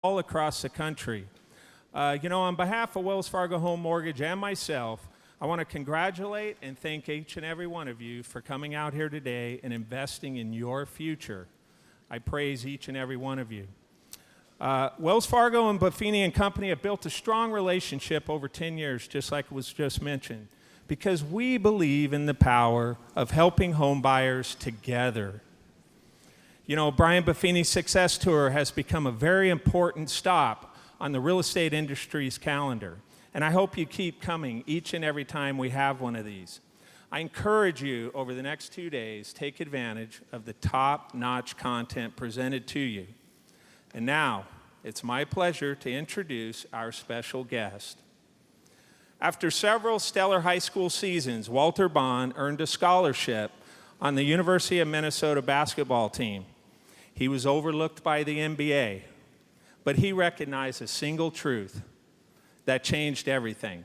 all across the country. On behalf of Wells Fargo Home Mortgage and myself, I want to congratulate and thank each and every one of you for coming out here today and investing in your future. I praise each and every one of you. Wells Fargo and Buffini and Company have built a strong relationship over 10 years, just like was just mentioned, because we believe in the power of helping home buyers together. Brian Buffini's Success Tour has become a very important stop on the real estate industry's calendar, and I hope you keep coming each and every time we have one of these. I encourage you over the next 2 days, take advantage of the top-notch content presented to you. And now, it's my pleasure to introduce our special guest. After several stellar high school seasons, Walter Bond earned a scholarship on the University of Minnesota basketball team. He was overlooked by the NBA, but he recognized a single truth that changed everything.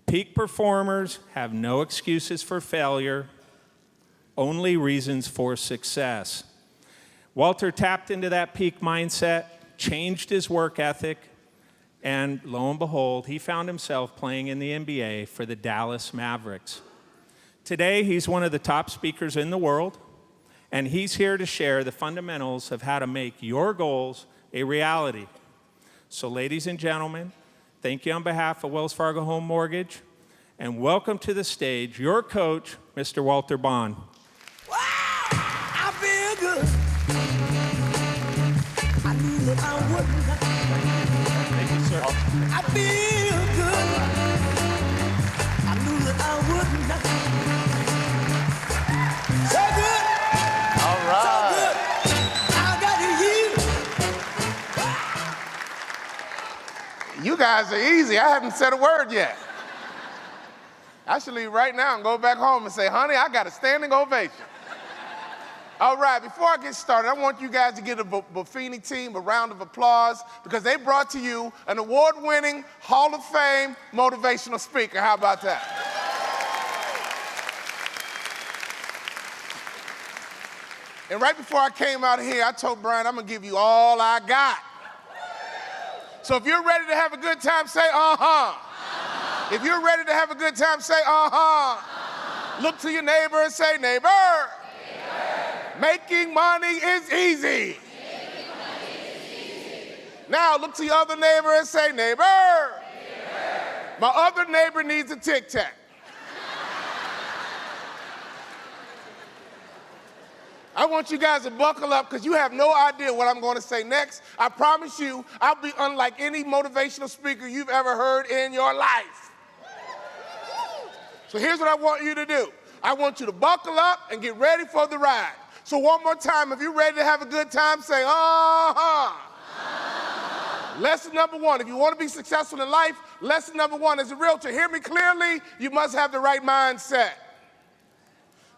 Peak performers have no excuses for failure, only reasons for success. Walter tapped into that peak mindset, changed his work ethic, and lo and behold, he found himself playing in the NBA for the Dallas Mavericks. Today, he's one of the top speakers in the world, and he's here to share the fundamentals of how to make your goals a reality. So, ladies and gentlemen, thank you on behalf of Wells Fargo Home Mortgage, and welcome to the stage your coach, Mr. Walter Bond. Wow, I feel good. I knew that I wouldn't. Thank you, sir. I feel good. I knew that I wouldn't. So good. All right. So good. I got you. You guys are easy. I haven't said a word yet. I should leave right now and go back home and say, honey, I got a standing ovation. All right, before I get started, I want you guys to give the Buffini team a round of applause because they brought to you an award-winning Hall of Fame motivational speaker. How about that? And right before I came out here, I told Brian, I'm gonna give you all I got. So if you're ready to have a good time, say uh-huh. If you're ready to have a good time, say uh-huh. Look to your neighbor and say, neighbor. Making money is easy. Now look to your other neighbor and say, neighbor. My other neighbor needs a Tic Tac. I want you guys to buckle up because you have no idea what I'm going to say next. I promise you, I'll be unlike any motivational speaker you've ever heard in your life. So here's what I want you to do. I want you to buckle up and get ready for the ride. So one more time, if you're ready to have a good time, say, uh-huh. Lesson number one, if you want to be successful in life, lesson number one, as a realtor, hear me clearly, you must have the right mindset.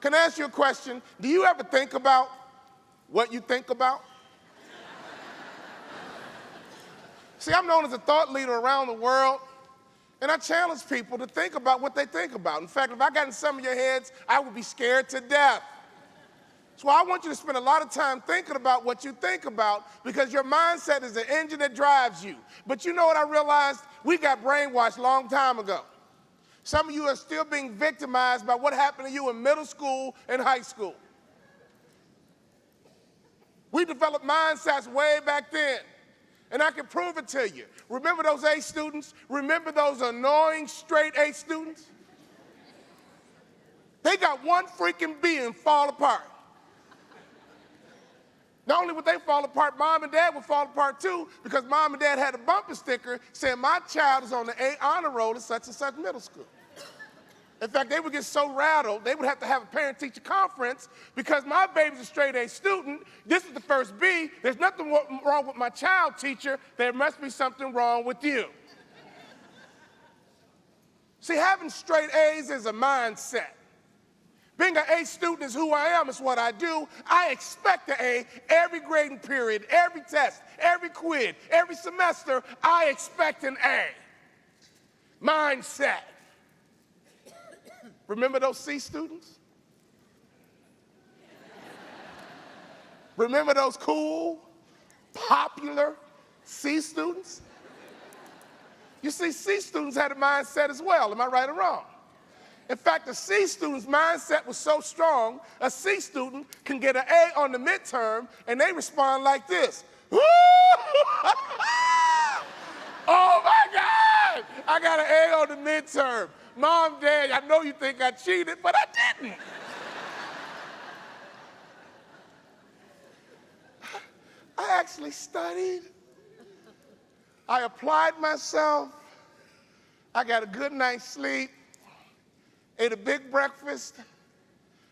Can I ask you a question? Do you ever think about what you think about? See, I'm known as a thought leader around the world, and I challenge people to think about what they think about. In fact, if I got in some of your heads, I would be scared to death. So I want you to spend a lot of time thinking about what you think about because your mindset is the engine that drives you. But you know what I realized? We got brainwashed a long time ago. Some of you are still being victimized by what happened to you in middle school and high school. We developed mindsets way back then, and I can prove it to you. Remember those A students? Remember those annoying straight A students? They got one freaking B and fall apart. Not only would they fall apart, mom and dad would fall apart too because mom and dad had a bumper sticker saying my child is on the A honor roll at such and such middle school. In fact, they would get so rattled, they would have to have a parent-teacher conference because my baby's a straight A student. This is the first B. There's nothing wrong with my child, teacher. There must be something wrong with you. See, having straight A's is a mindset. Being an A student is who I am, it's what I do. I expect an A every grading period, every test, every quiz, every semester, I expect an A. Mindset. Remember those C students? Remember those cool, popular, C students? You see, C students had a mindset as well. Am I right or wrong? In fact, a C student's mindset was so strong, a C student can get an A on the midterm, and they respond like this. Woo! Oh my God! I got an A on the midterm. Mom, Dad, I know you think I cheated, but I didn't. I actually studied. I applied myself. I got a good night's sleep. Ate a big breakfast.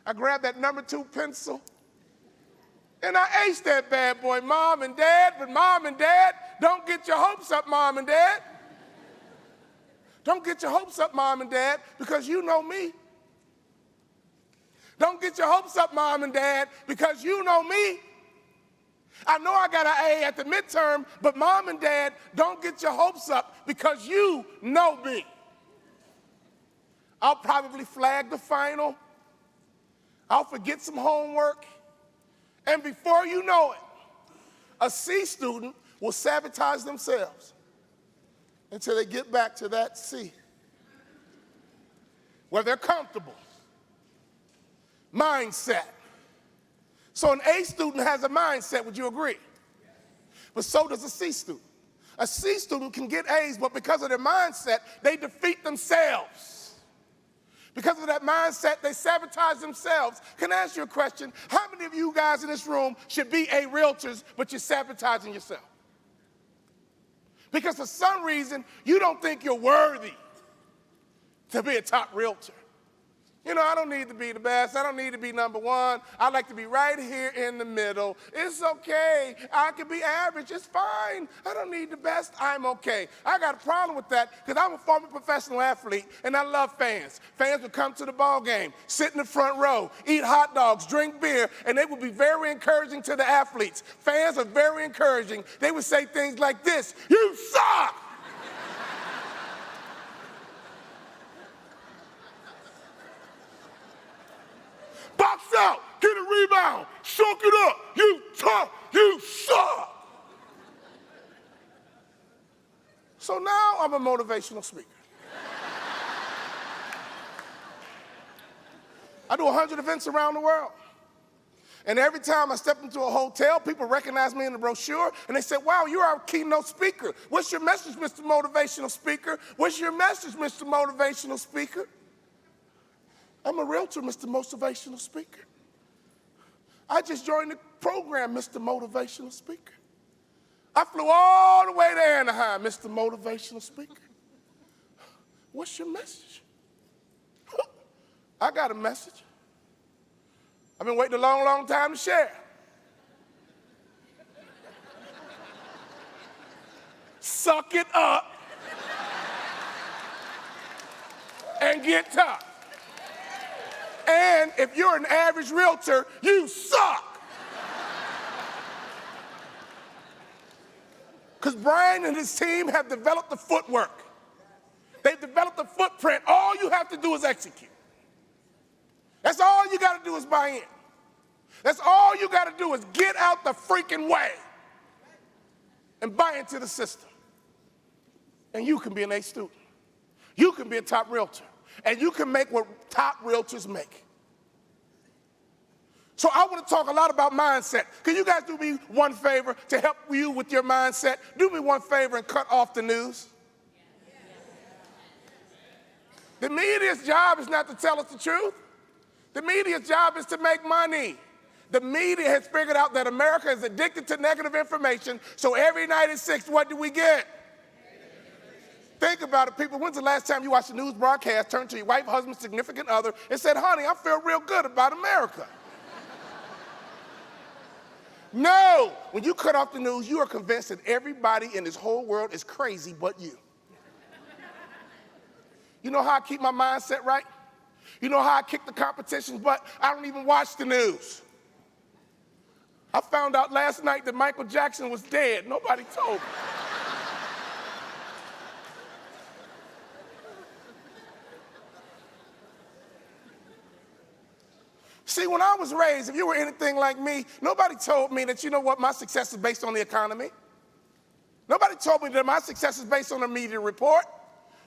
I grabbed that number 2 pencil. And I aced that bad boy, Mom and Dad. But Mom and Dad, don't get your hopes up, Mom and Dad. Don't get your hopes up, Mom and Dad, because you know me. Don't get your hopes up, Mom and Dad, because you know me. I know I got an A at the midterm, but Mom and Dad, don't get your hopes up because you know me. I'll probably flag the final. I'll forget some homework. And before you know it, a C student will sabotage themselves until they get back to that C, where they're comfortable. Mindset. So an A student has a mindset, would you agree? But so does a C student. A C student can get A's, but because of their mindset, they defeat themselves. Because of that mindset, they sabotage themselves. Can I ask you a question? How many of you guys in this room should be A realtors, but you're sabotaging yourself? Because for some reason, you don't think you're worthy to be a top realtor. You know, I don't need to be the best. I don't need to be number 1. I like to be right here in the middle. It's okay. I can be average. It's fine. I don't need the best. I'm okay. I got a problem with that because I'm a former professional athlete and I love fans. Fans would come to the ball game, sit in the front row, eat hot dogs, drink beer, and they would be very encouraging to the athletes. Fans are very encouraging. They would say things like this: "You suck!" Box out, get a rebound, soak it up, you tough, you suck. So now I'm a motivational speaker. I do 100 events around the world. And every time I step into a hotel, people recognize me in the brochure, and they say, "Wow, you're our keynote speaker. What's your message, Mr. Motivational Speaker? What's your message, Mr. Motivational Speaker?" I'm a realtor, Mr. Motivational Speaker. I just joined the program, Mr. Motivational Speaker. I flew all the way to Anaheim, Mr. Motivational Speaker. What's your message? I got a message. I've been waiting a long, long time to share. Suck it up and get tough. And if you're an average realtor, you suck. Because Brian and his team have developed the footwork. They've developed the footprint. All you have to do is execute. That's all you got to do is buy in. That's all you got to do is get out the freaking way and buy into the system. And you can be an A student. You can be a top realtor. And you can make what top realtors make. So I want to talk a lot about mindset. Can you guys do me one favor to help you with your mindset? Do me one favor and cut off the news. The media's job is not to tell us the truth. The media's job is to make money. The media has figured out that America is addicted to negative information, so every night at 6, what do we get? Think about it, people. When's the last time you watched a news broadcast, turned to your wife, husband, significant other, and said, "Honey, I feel real good about America"? No. When you cut off the news, you are convinced that everybody in this whole world is crazy but you. You know how I keep my mindset right? You know how I kick the competition's butt? I don't even watch the news. I found out last night that Michael Jackson was dead. Nobody told me. See, when I was raised, if you were anything like me, nobody told me that, you know what, my success is based on the economy. Nobody told me that my success is based on a media report.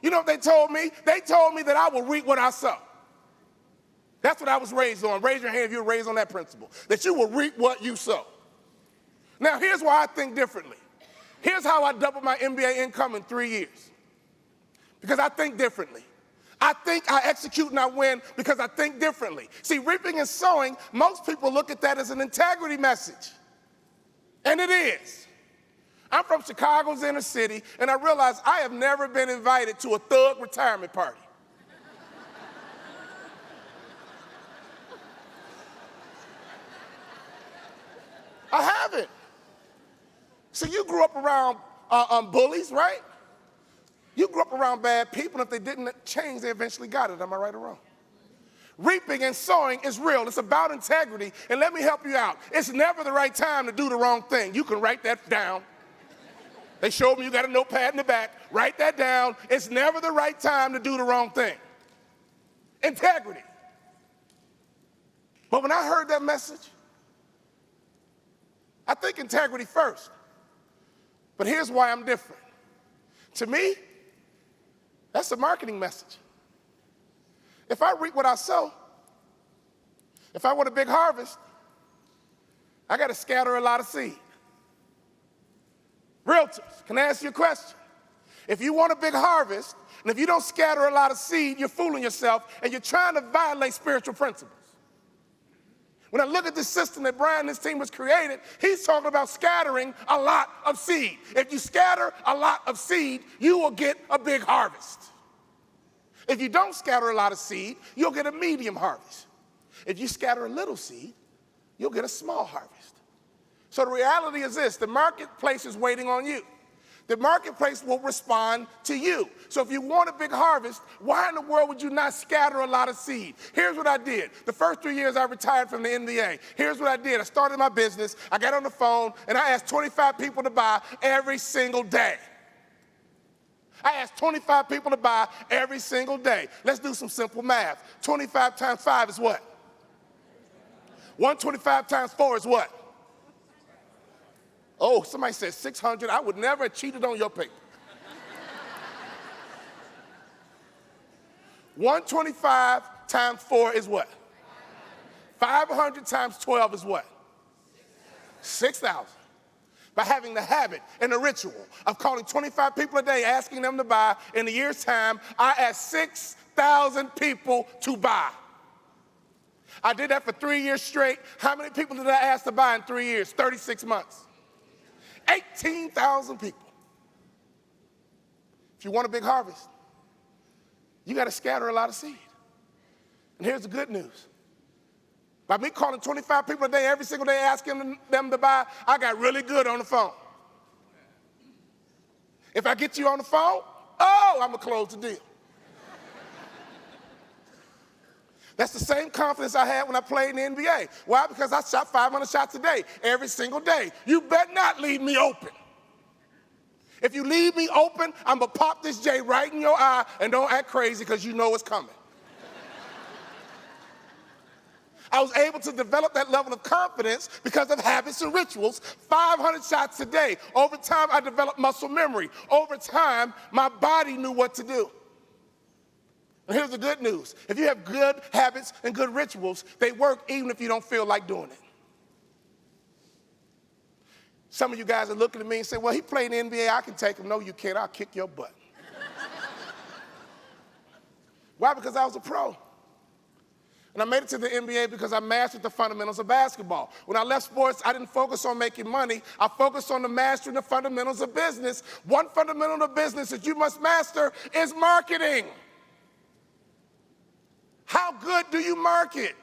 You know what they told me? They told me that I will reap what I sow. That's what I was raised on. Raise your hand if you were raised on that principle, that you will reap what you sow. Now, here's why I think differently. Here's how I doubled my MBA income in 3 years. Because I think differently. I think I execute and I win because I think differently. See, reaping and sowing, most people look at that as an integrity message. And it is. I'm from Chicago's inner city, and I realize I have never been invited to a thug retirement party. I haven't. So you grew up around bullies, right? You grew up around bad people, and if they didn't change, they eventually got it. Am I right or wrong? Reaping and sowing is real. It's about integrity, and let me help you out. It's never the right time to do the wrong thing. You can write that down. They showed me you got a notepad in the back. Write that down. It's never the right time to do the wrong thing. Integrity. But when I heard that message, I think integrity first. But here's why I'm different. To me, that's a marketing message. If I reap what I sow, if I want a big harvest, I got to scatter a lot of seed. Realtors, can I ask you a question? If you want a big harvest, and if you don't scatter a lot of seed, you're fooling yourself, and you're trying to violate spiritual principles. When I look at this system that Brian and his team has created, he's talking about scattering a lot of seed. If you scatter a lot of seed, you will get a big harvest. If you don't scatter a lot of seed, you'll get a medium harvest. If you scatter a little seed, you'll get a small harvest. So the reality is this: the marketplace is waiting on you. The marketplace will respond to you. So if you want a big harvest, why in the world would you not scatter a lot of seed? Here's what I did. The first 3 years I retired from the NBA. Here's what I did. I started my business. I got on the phone, and I asked 25 people to buy every single day. I asked 25 people to buy every single day. Let's do some simple math. 25 times 5 is what? 125 times 4 is what? Oh, somebody said 600. I would never have cheated on your paper. 125 times 4 is what? 500 times 12 is what? 6,000. By having the habit and the ritual of calling 25 people a day, asking them to buy, in a year's time, I asked 6,000 people to buy. I did that for 3 years straight. How many people did I ask to buy in 3 years? 36 months. 18,000 people. If you want a big harvest, you got to scatter a lot of seed. And here's the good news. By me calling 25 people a day, every single day, asking them to buy, I got really good on the phone. If I get you on the phone, I'm going to close the deal. That's the same confidence I had when I played in the NBA. Why? Because I shot 500 shots a day, every single day. You better not leave me open. If you leave me open, I'm going to pop this J right in your eye, and don't act crazy because you know it's coming. I was able to develop that level of confidence because of habits and rituals. 500 shots a day. Over time, I developed muscle memory. Over time, my body knew what to do. And here's the good news. If you have good habits and good rituals, they work even if you don't feel like doing it. Some of you guys are looking at me and say, well, he played in the NBA, I can take him. No, you can't. I'll kick your butt. Why? Because I was a pro. And I made it to the NBA because I mastered the fundamentals of basketball. When I left sports, I didn't focus on making money. I focused on the mastering the fundamentals of business. One fundamental of business that you must master is marketing. How good do you market?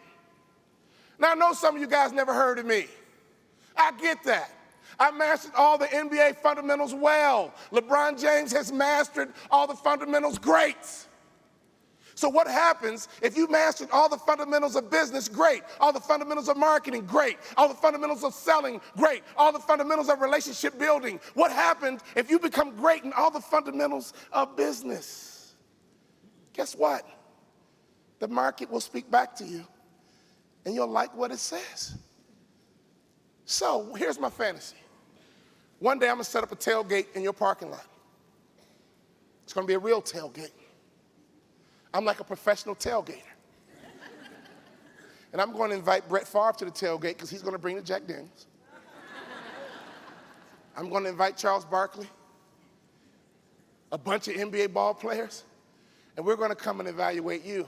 Now, I know some of you guys never heard of me. I get that. I mastered all the NBA fundamentals well. LeBron James has mastered all the fundamentals great. So what happens if you mastered all the fundamentals of business? Great. All the fundamentals of marketing? Great. All the fundamentals of selling? Great. All the fundamentals of relationship building? What happens if you become great in all the fundamentals of business? Guess what? The market will speak back to you, and you'll like what it says. So here's my fantasy. One day I'm gonna set up a tailgate in your parking lot. It's gonna be a real tailgate. I'm like a professional tailgater. And I'm going to invite Brett Favre to the tailgate because he's going to bring the Jack Daniels. I'm going to invite Charles Barkley, a bunch of NBA ball players, and we're going to come and evaluate you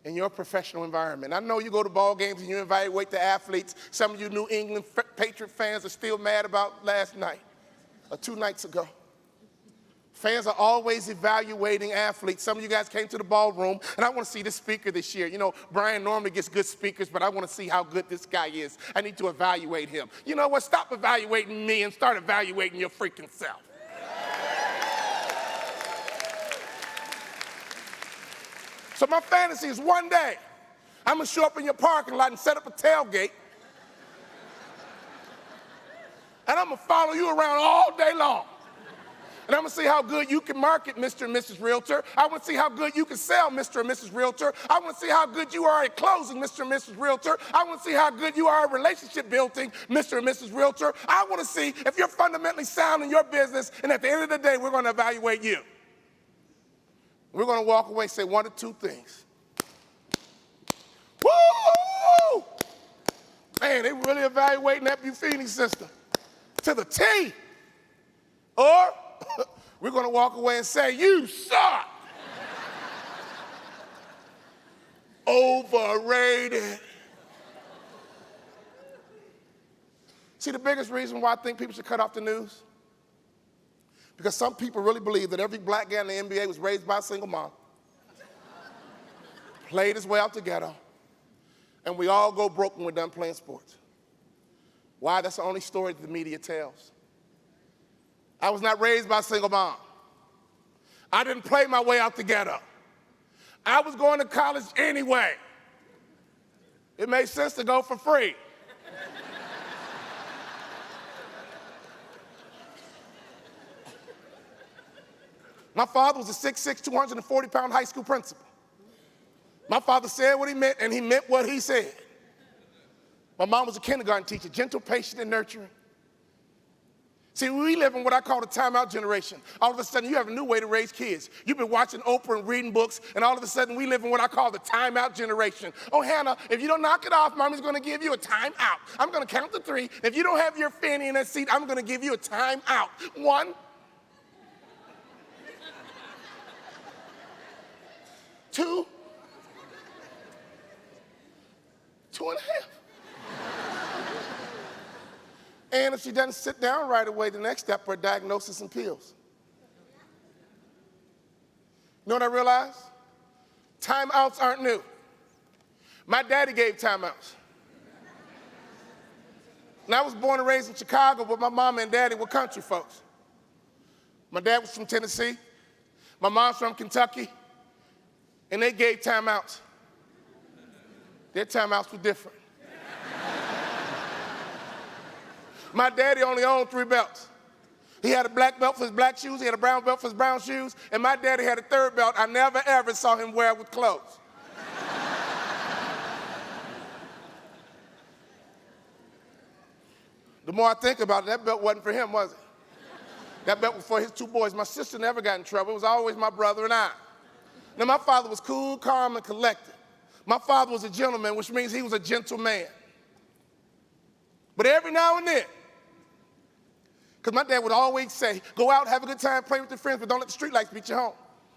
in your professional environment. I know you go to ball games and you evaluate the athletes. Some of you New England Patriot fans are still mad about last night or 2 nights ago. Fans are always evaluating athletes. Some of you guys came to the ballroom, and I want to see this speaker this year. You know, Brian normally gets good speakers, but I want to see how good this guy is. I need to evaluate him. You know what? Stop evaluating me and start evaluating your freaking self. So my fantasy is one day, I'm going to show up in your parking lot and set up a tailgate, and I'm going to follow you around all day long. And I'm gonna see how good you can market, Mr. and Mrs. Realtor. I wanna see how good you can sell, Mr. and Mrs. Realtor. I wanna see how good you are at closing, Mr. and Mrs. Realtor. I wanna see how good you are at relationship building, Mr. and Mrs. Realtor. I wanna see if you're fundamentally sound in your business, and at the end of the day, we're gonna evaluate you. We're gonna walk away and say 1 or 2 things. Woo! Man, they really evaluating that Buffini system to the T. Or we're going to walk away and say, you suck. Overrated. See, the biggest reason why I think people should cut off the news? Because some people really believe that every black guy in the NBA was raised by a single mom, played his way out the ghetto, and we all go broke when we're done playing sports. Why? That's the only story that the media tells. I was not raised by a single mom. I didn't play my way out the ghetto. I was going to college anyway. It made sense to go for free. My father was a 6'6", 240-pound high school principal. My father said what he meant, and he meant what he said. My mom was a kindergarten teacher, gentle, patient, and nurturing. See, we live in what I call the timeout generation. All of a sudden, you have a new way to raise kids. You've been watching Oprah and reading books, and all of a sudden, we live in what I call the timeout generation. Oh, Hannah, if you don't knock it off, Mommy's going to give you a timeout. I'm going to count to 3. If you don't have your fanny in that seat, I'm going to give you a timeout. 1, 2, 2.5. And if she doesn't sit down right away, the next step are diagnosis and pills. You know what I realized? Timeouts aren't new. My daddy gave timeouts. And I was born and raised in Chicago, but my mom and daddy were country folks. My dad was from Tennessee. My mom's from Kentucky. And they gave timeouts. Their timeouts were different. My daddy only owned 3 belts. He had a black belt for his black shoes, he had a brown belt for his brown shoes, and my daddy had a 3rd belt I never ever saw him wear with clothes. The more I think about it, that belt wasn't for him, was it? That belt was for his 2 boys. My sister never got in trouble. It was always my brother and I. Now, my father was cool, calm, and collected. My father was a gentleman, which means he was a gentle man. But every now and then, because my dad would always say, go out, have a good time, play with your friends, but don't let the streetlights beat you home.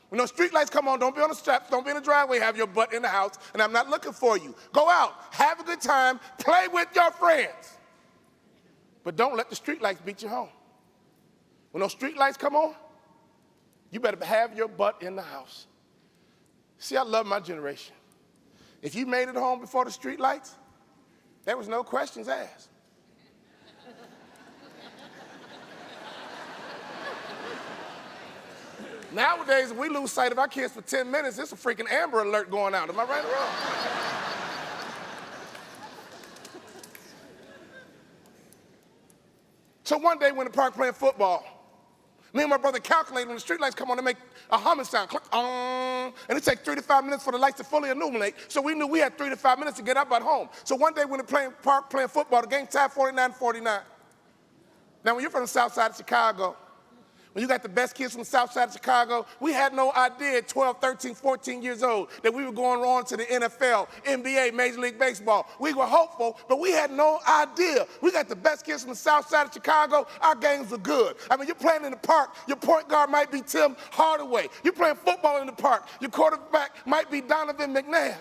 When those streetlights come on, don't be on the steps, don't be in the driveway, have your butt in the house, and I'm not looking for you. Go out, have a good time, play with your friends. But don't let the streetlights beat you home. When those streetlights come on, you better have your butt in the house. See, I love my generation. If you made it home before the streetlights, there was no questions asked. Nowadays, if we lose sight of our kids for 10 minutes, it's a freaking Amber Alert going out. Am I right or wrong? So one day, when the park playing football, me and my brother calculated when the streetlights come on, they make a humming sound, click, and it takes 3 to 5 minutes for the lights to fully illuminate, so we knew we had 3 to 5 minutes to get up at home. So one day when the park playing football, the game tied 49-49. Now, when you're from the south side of Chicago, when you got the best kids from the south side of Chicago, we had no idea at 12, 13, 14 years old that we were going on to the NFL, NBA, Major League Baseball. We were hopeful, but we had no idea. We got the best kids from the south side of Chicago. Our games were good. I mean, you're playing in the park. Your point guard might be Tim Hardaway. You're playing football in the park. Your quarterback might be Donovan McNabb.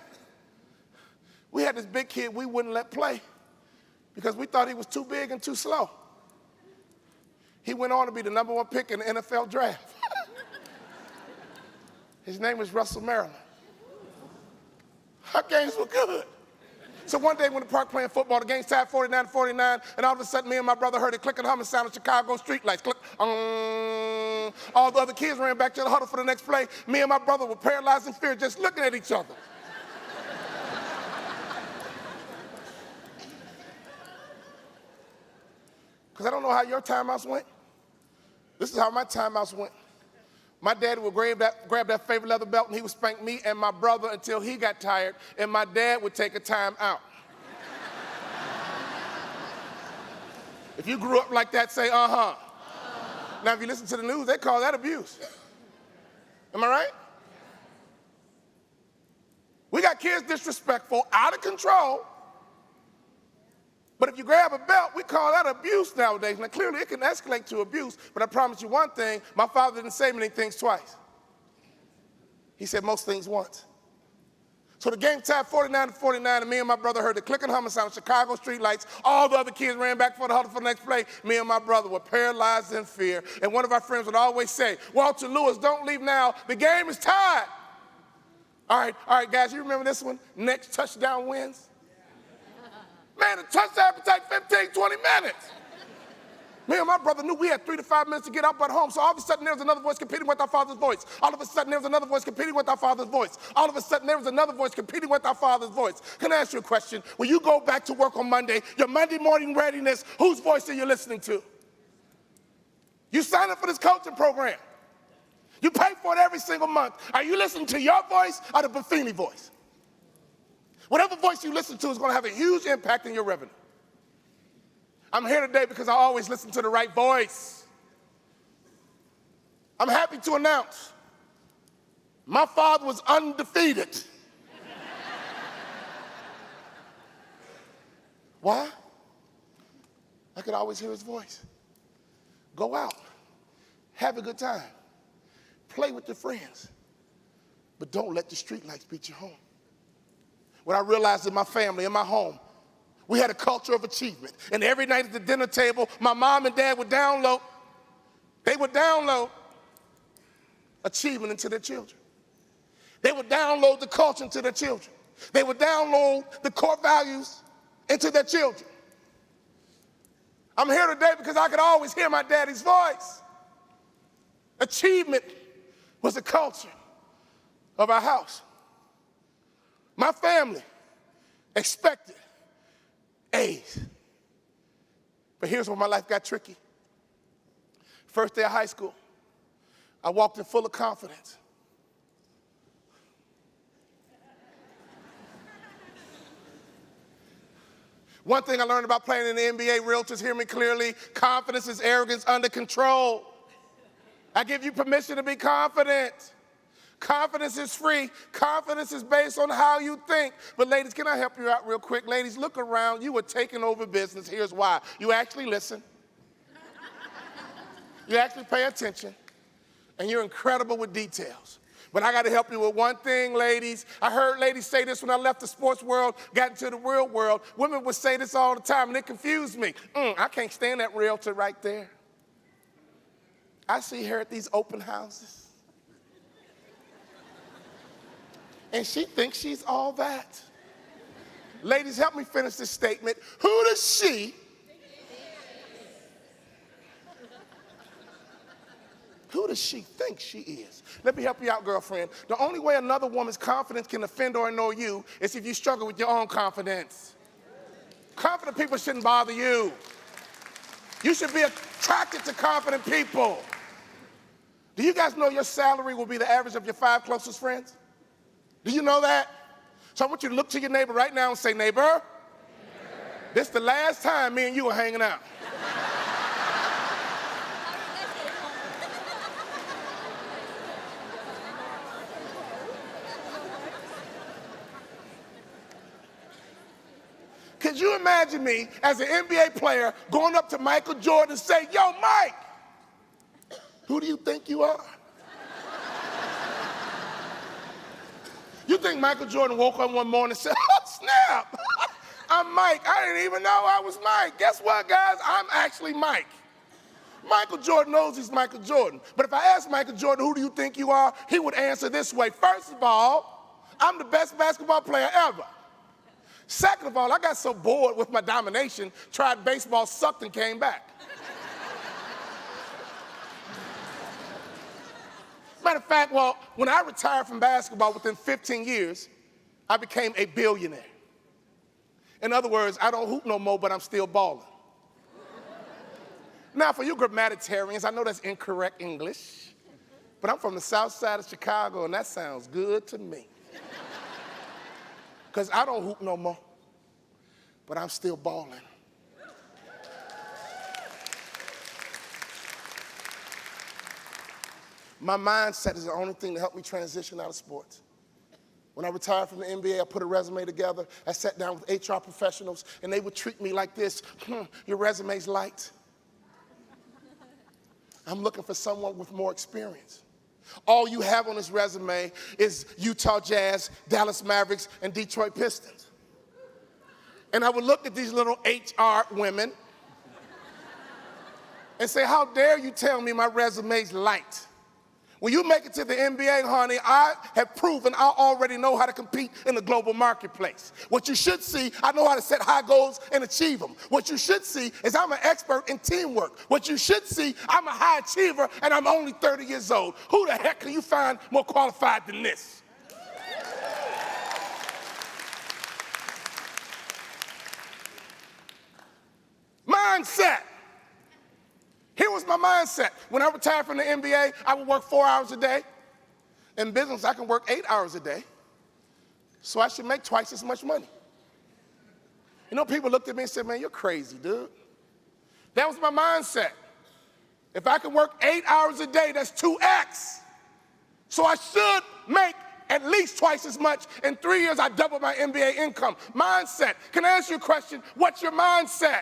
We had this big kid we wouldn't let play because we thought he was too big and too slow. He went on to be the #1 pick in the NFL draft. His name was Russell Maryland. Our games were good. So one day when the park playing football, the game's tied 49-49, and all of a sudden me and my brother heard a click and humming sound of Chicago streetlights. Click, all the other kids ran back to the huddle for the next play. Me and my brother were paralyzed in fear just looking at each other. Because I don't know how your timeouts went. This is how my timeouts went. My daddy would grab that favorite leather belt and he would spank me and my brother until he got tired, and my dad would take a time out. If you grew up like that, say, uh-huh. Now, if you listen to the news, they call that abuse. Am I right? We got kids disrespectful, out of control. But if you grab a belt, we call that abuse nowadays. Now, clearly, it can escalate to abuse, but I promise you one thing, my father didn't say many things twice. He said most things once. So the game tied 49-49, and me and my brother heard the click and humming sound of Chicago streetlights. All the other kids ran back for the huddle for the next play. Me and my brother were paralyzed in fear. And one of our friends would always say, Walter Lewis, don't leave now. The game is tied. All right, guys, you remember this one? Next touchdown wins. Man, the touchdown could take 15, 20 minutes. Me and my brother knew we had 3 to 5 minutes to get up at home, so all of a sudden there was another voice competing with our father's voice. All of a sudden there was another voice competing with our father's voice. All of a sudden there was another voice competing with our father's voice. Can I ask you a question? When you go back to work on Monday, your Monday morning readiness, whose voice are you listening to? You signed up for this coaching program. You pay for it every single month. Are you listening to your voice or the Buffini voice? Whatever voice you listen to is going to have a huge impact in your revenue. I'm here today because I always listen to the right voice. I'm happy to announce my father was undefeated. Why? I could always hear his voice. Go out, have a good time, play with your friends, but don't let the streetlights beat you home. What I realized in my family, in my home, we had a culture of achievement. And every night at the dinner table, my mom and dad would download achievement into their children. They would download the culture into their children. They would download the core values into their children. I'm here today because I could always hear my daddy's voice. Achievement was the culture of our house. My family expected A's. But here's where my life got tricky. First day of high school, I walked in full of confidence. One thing I learned about playing in the NBA, realtors hear me clearly, confidence is arrogance under control. I give you permission to be confident. Confidence is free. Confidence is based on how you think. But ladies, can I help you out real quick? Ladies, look around. You were taking over business. Here's why. You actually listen. You actually pay attention. And you're incredible with details. But I got to help you with one thing, ladies. I heard ladies say this when I left the sports world, got into the real world. Women would say this all the time, and it confused me. I can't stand that realtor right there. I see her at these open houses. And she thinks she's all that. Ladies, help me finish this statement. Who does she? Who does she think she is? Let me help you out, girlfriend. The only way another woman's confidence can offend or annoy you is if you struggle with your own confidence. Confident people shouldn't bother you. You should be attracted to confident people. Do you guys know your salary will be the average of your 5 closest friends? Do you know that? So I want you to look to your neighbor right now and say, neighbor, this is the last time me and you are hanging out. Could you imagine me as an NBA player going up to Michael Jordan and say, yo, Mike, who do you think you are? You think Michael Jordan woke up one morning and said, oh, snap, I'm Mike. I didn't even know I was Mike. Guess what, guys? I'm actually Mike. Michael Jordan knows he's Michael Jordan. But if I ask Michael Jordan, who do you think you are? He would answer this way. First of all, I'm the best basketball player ever. Second of all, I got so bored with my domination, tried baseball, sucked, and came back. Matter of fact, well, when I retired from basketball within 15 years, I became a billionaire. In other words, I don't hoop no more, but I'm still balling. Now, for you grammatarians, I know that's incorrect English, but I'm from the south side of Chicago, and that sounds good to me. Because I don't hoop no more, but I'm still balling. My mindset is the only thing that helped me transition out of sports. When I retired from the NBA, I put a resume together. I sat down with HR professionals, and they would treat me like this. Your resume's light. I'm looking for someone with more experience. All you have on this resume is Utah Jazz, Dallas Mavericks, and Detroit Pistons. And I would look at these little HR women and say, how dare you tell me my resume's light? When you make it to the NBA, honey, I have proven I already know how to compete in the global marketplace. What you should see, I know how to set high goals and achieve them. What you should see is I'm an expert in teamwork. What you should see, I'm a high achiever and I'm only 30 years old. Who the heck can you find more qualified than this? Mindset. Here was my mindset. When I retired from the NBA, I would work 4 hours a day. In business, I can work 8 hours a day. So I should make twice as much money. You know, people looked at me and said, man, you're crazy, dude. That was my mindset. If I can work 8 hours a day, that's 2x. So I should make at least twice as much. In 3 years, I doubled my NBA income. Mindset. Can I ask you a question? What's your mindset?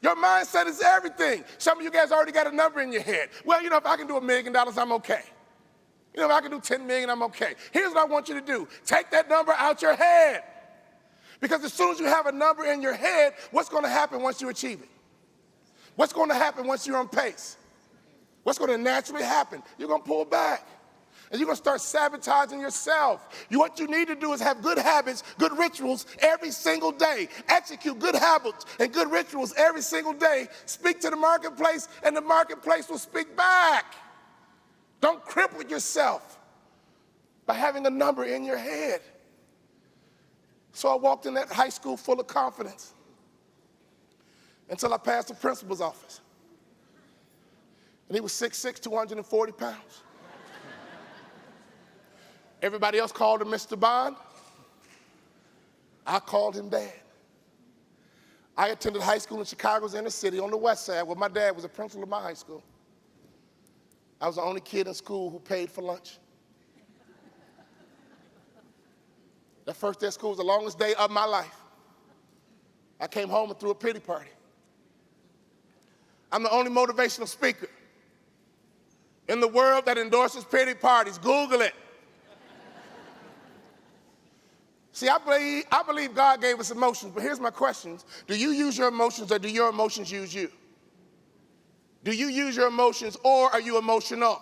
Your mindset is everything. Some of you guys already got a number in your head. Well, you know, if I can do $1 million, I'm okay. You know, if I can do 10 million, I'm okay. Here's what I want you to do. Take that number out your head. Because as soon as you have a number in your head, what's going to happen once you achieve it? What's going to happen once you're on pace? What's going to naturally happen? You're going to pull back. And you're going to start sabotaging yourself. What you need to do is have good habits, good rituals every single day. Execute good habits and good rituals every single day. Speak to the marketplace, and the marketplace will speak back. Don't cripple yourself by having a number in your head. So I walked in that high school full of confidence until I passed the principal's office. And he was 6'6", 240 pounds. Everybody else called him Mr. Bond. I called him Dad. I attended high school in Chicago's inner city on the west side where my dad was a principal of my high school. I was the only kid in school who paid for lunch. That first day of school was the longest day of my life. I came home and threw a pity party. I'm the only motivational speaker in the world that endorses pity parties. Google it. See, I believe God gave us emotions, but here's my questions. Do you use your emotions, or do your emotions use you? Do you use your emotions, or are you emotional?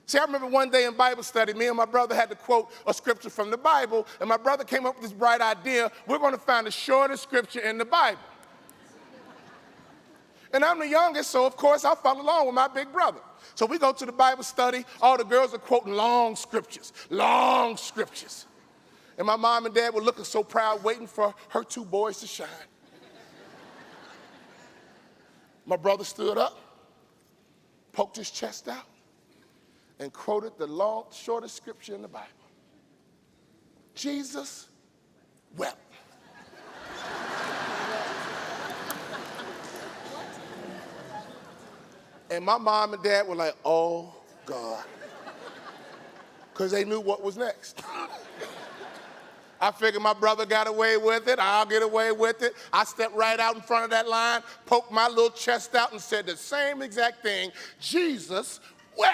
See, I remember one day in Bible study, me and my brother had to quote a scripture from the Bible, and my brother came up with this bright idea. We're going to find the shortest scripture in the Bible. And I'm the youngest, so of course I follow along with my big brother. So we go to the Bible study. All the girls are quoting long scriptures, long scriptures. And my mom and dad were looking so proud, waiting for her two boys to shine. My brother stood up, poked his chest out, and quoted the shortest scripture in the Bible. Jesus wept. And my mom and dad were like, oh, God. Because they knew what was next. I figured my brother got away with it, I'll get away with it. I stepped right out in front of that line, poked my little chest out and said the same exact thing, Jesus wept.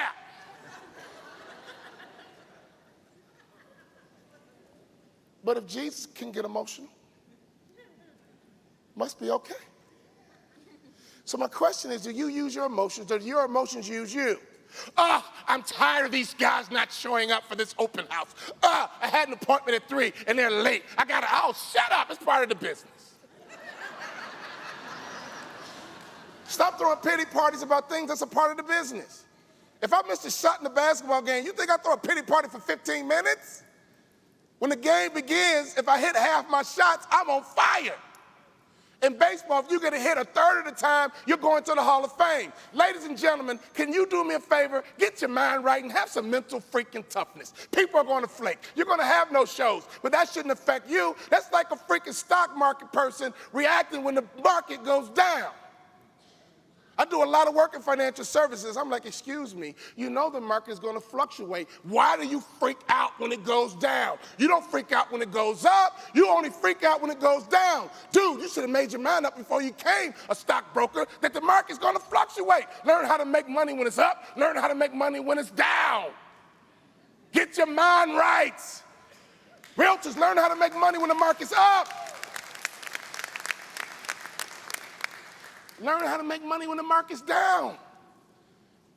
But if Jesus can get emotional, must be okay. So my question is, do you use your emotions or do your emotions use you? I'm tired of these guys not showing up for this open house. I had an appointment at 3 and they're late. Shut up, it's part of the business. Stop throwing pity parties about things that's a part of the business. If I missed a shot in the basketball game, you think I throw a pity party for 15 minutes? When the game begins, if I hit half my shots, I'm on fire. In baseball, if you get a hit a third of the time, you're going to the Hall of Fame. Ladies and gentlemen, can you do me a favor? Get your mind right and have some mental freaking toughness. People are going to flake. You're going to have no shows, but that shouldn't affect you. That's like a freaking stock market person reacting when the market goes down. I do a lot of work in financial services. I'm like, excuse me, you know the market is going to fluctuate. Why do you freak out when it goes down? You don't freak out when it goes up. You only freak out when it goes down. Dude, you should have made your mind up before you came a stockbroker that the market's going to fluctuate. Learn how to make money when it's up. Learn how to make money when it's down. Get your mind right. Realtors, learn how to make money when the market's up. Learn how to make money when the market's down.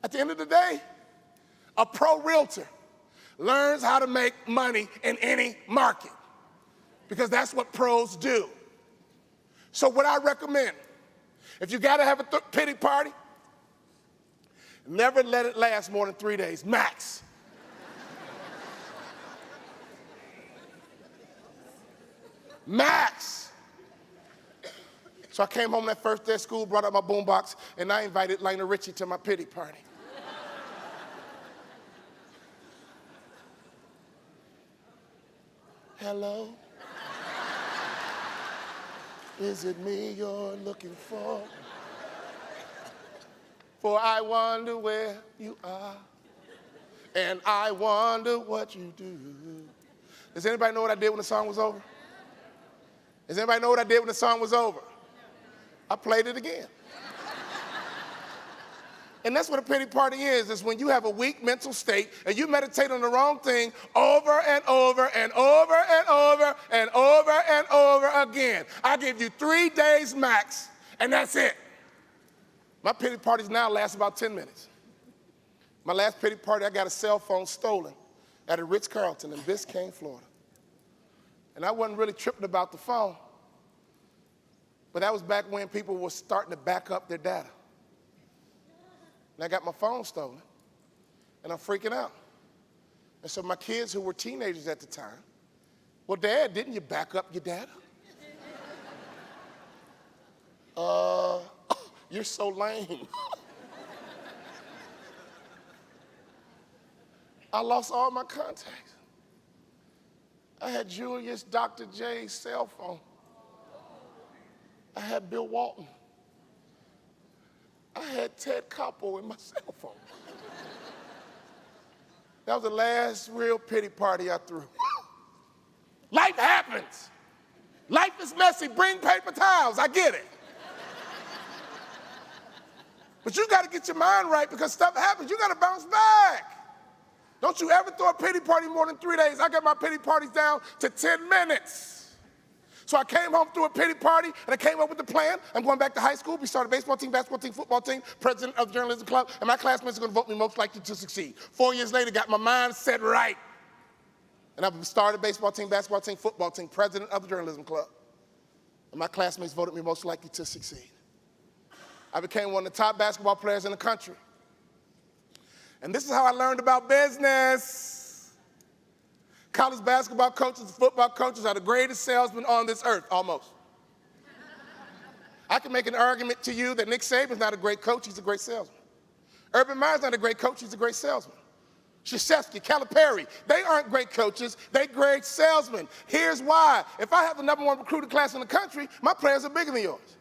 At the end of the day, a pro realtor learns how to make money in any market because that's what pros do. So what I recommend, if you gotta have a pity party, never let it last more than 3 days, max. Max. So I came home that first day of school, brought out my boombox, and I invited Lionel Richie to my pity party. Hello? Is it me you're looking for? For I wonder where you are, and I wonder what you do. Does anybody know what I did when the song was over? Does anybody know what I did when the song was over? I played it again. And that's what a pity party is when you have a weak mental state and you meditate on the wrong thing over and over and over and over and over and over again. I give you 3 days max, and that's it. My pity parties now last about 10 minutes. My last pity party, I got a cell phone stolen at a Ritz-Carlton in Biscayne, Florida. And I wasn't really tripping about the phone. But that was back when people were starting to back up their data. And I got my phone stolen, and I'm freaking out. And so my kids who were teenagers at the time, well, Dad, didn't you back up your data? You're so lame. I lost all my contacts. I had Julius Dr. J's cell phone. I had Bill Walton. I had Ted Koppel in my cell phone. That was the last real pity party I threw. Life happens. Life is messy. Bring paper towels. I get it. But you got to get your mind right because stuff happens. You got to bounce back. Don't you ever throw a pity party more than 3 days. I got my pity parties down to 10 minutes. So I came home through a pity party, and I came up with the plan. I'm going back to high school. We started a baseball team, basketball team, football team, president of the journalism club, and my classmates are going to vote me most likely to succeed. 4 years later, got my mind set right. And I've started a baseball team, basketball team, football team, president of the journalism club. And my classmates voted me most likely to succeed. I became one of the top basketball players in the country. And this is how I learned about business. College basketball coaches and football coaches are the greatest salesmen on this earth, almost. I can make an argument to you that Nick Saban's not a great coach, he's a great salesman. Urban Meyer's not a great coach, he's a great salesman. Krzyzewski, Calipari, they aren't great coaches, they're great salesmen. Here's why. If I have the #1 recruiting class in the country, my players are bigger than yours.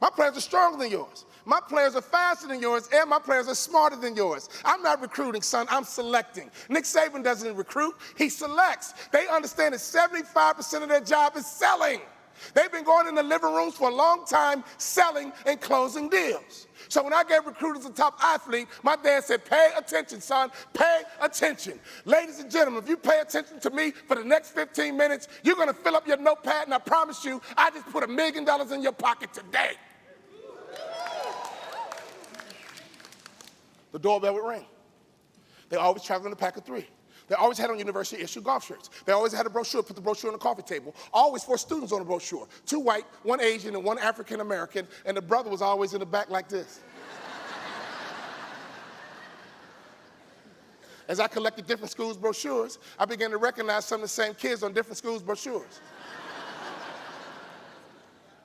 My players are stronger than yours. My players are faster than yours, and my players are smarter than yours. I'm not recruiting, son, I'm selecting. Nick Saban doesn't recruit, he selects. They understand that 75% of their job is selling. They've been going in the living rooms for a long time selling and closing deals. So when I gave recruiters a top athlete, my dad said, pay attention, son, pay attention. Ladies and gentlemen, if you pay attention to me for the next 15 minutes, you're gonna fill up your notepad, and I promise you, I just put $1 million in your pocket today. The doorbell would ring. They always traveled in a pack of 3. They always had on university-issued golf shirts. They always had a brochure, put the brochure on the coffee table. Always 4 students on the brochure. 2 white, 1 Asian, and 1 African-American, and the brother was always in the back like this. As I collected different schools' brochures, I began to recognize some of the same kids on different schools' brochures.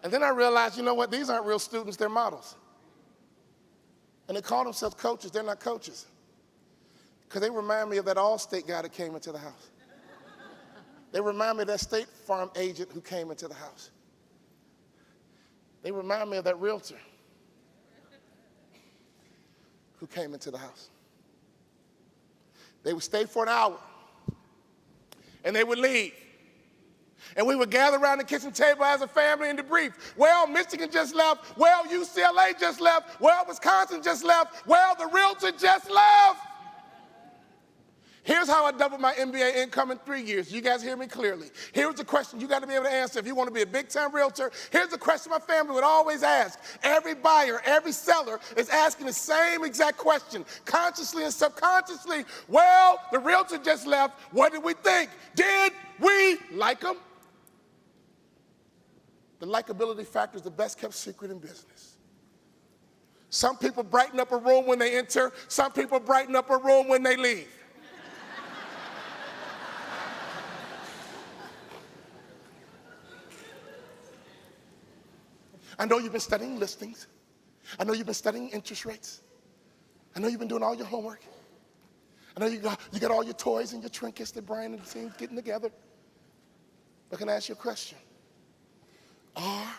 And then I realized, you know what, these aren't real students, they're models. And they call themselves coaches, they're not coaches. Because they remind me of that Allstate guy that came into the house. They remind me of that State Farm agent who came into the house. They remind me of that realtor who came into the house. They would stay for an hour, and they would leave. And we would gather around the kitchen table as a family and debrief. Well, Michigan just left. Well, UCLA just left. Well, Wisconsin just left. Well, the realtor just left. Here's how I doubled my MBA income in 3 years. You guys hear me clearly. Here's the question you got to be able to answer if you want to be a big-time realtor. Here's the question my family would always ask. Every buyer, every seller is asking the same exact question, consciously and subconsciously. Well, the realtor just left. What did we think? Did we like him? The likability factor is the best-kept secret in business. Some people brighten up a room when they enter. Some people brighten up a room when they leave. I know you've been studying listings. I know you've been studying interest rates. I know you've been doing all your homework. I know you got all your toys and your trinkets that Brian and the team's getting together. But can I ask you a question? Are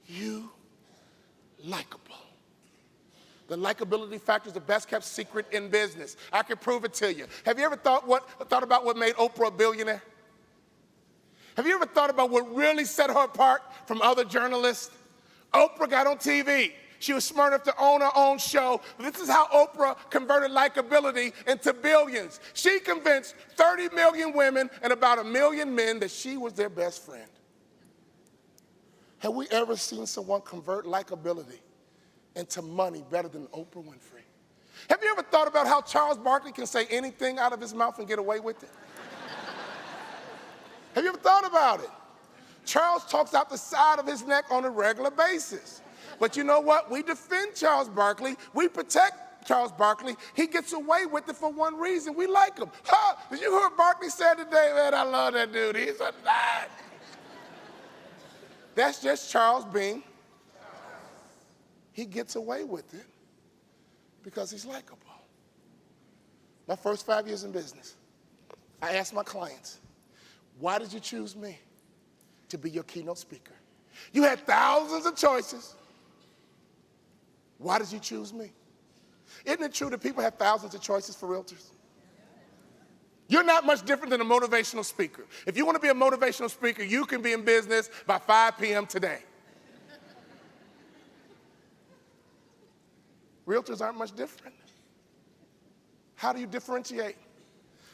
you likable? The likability factor is the best kept secret in business. I can prove it to you. Have you ever thought about what made Oprah a billionaire? Have you ever thought about what really set her apart from other journalists? Oprah got on TV. She was smart enough to own her own show. This is how Oprah converted likability into billions. She convinced 30 million women and about 1 million men that she was their best friend. Have we ever seen someone convert likability into money better than Oprah Winfrey? Have you ever thought about how Charles Barkley can say anything out of his mouth and get away with it? Have you ever thought about it? Charles talks out the side of his neck on a regular basis. But you know what? We defend Charles Barkley. We protect Charles Barkley. He gets away with it for one reason. We like him. Did you hear what Barkley said today? Man, I love that dude. He's a nut. That's just Charles being. He gets away with it because he's likable. My first 5 years in business, I asked my clients, why did you choose me to be your keynote speaker? You had thousands of choices. Why did you choose me? Isn't it true that people have thousands of choices for realtors? You're not much different than a motivational speaker. If you want to be a motivational speaker, you can be in business by 5 p.m. today. Realtors aren't much different. How do you differentiate?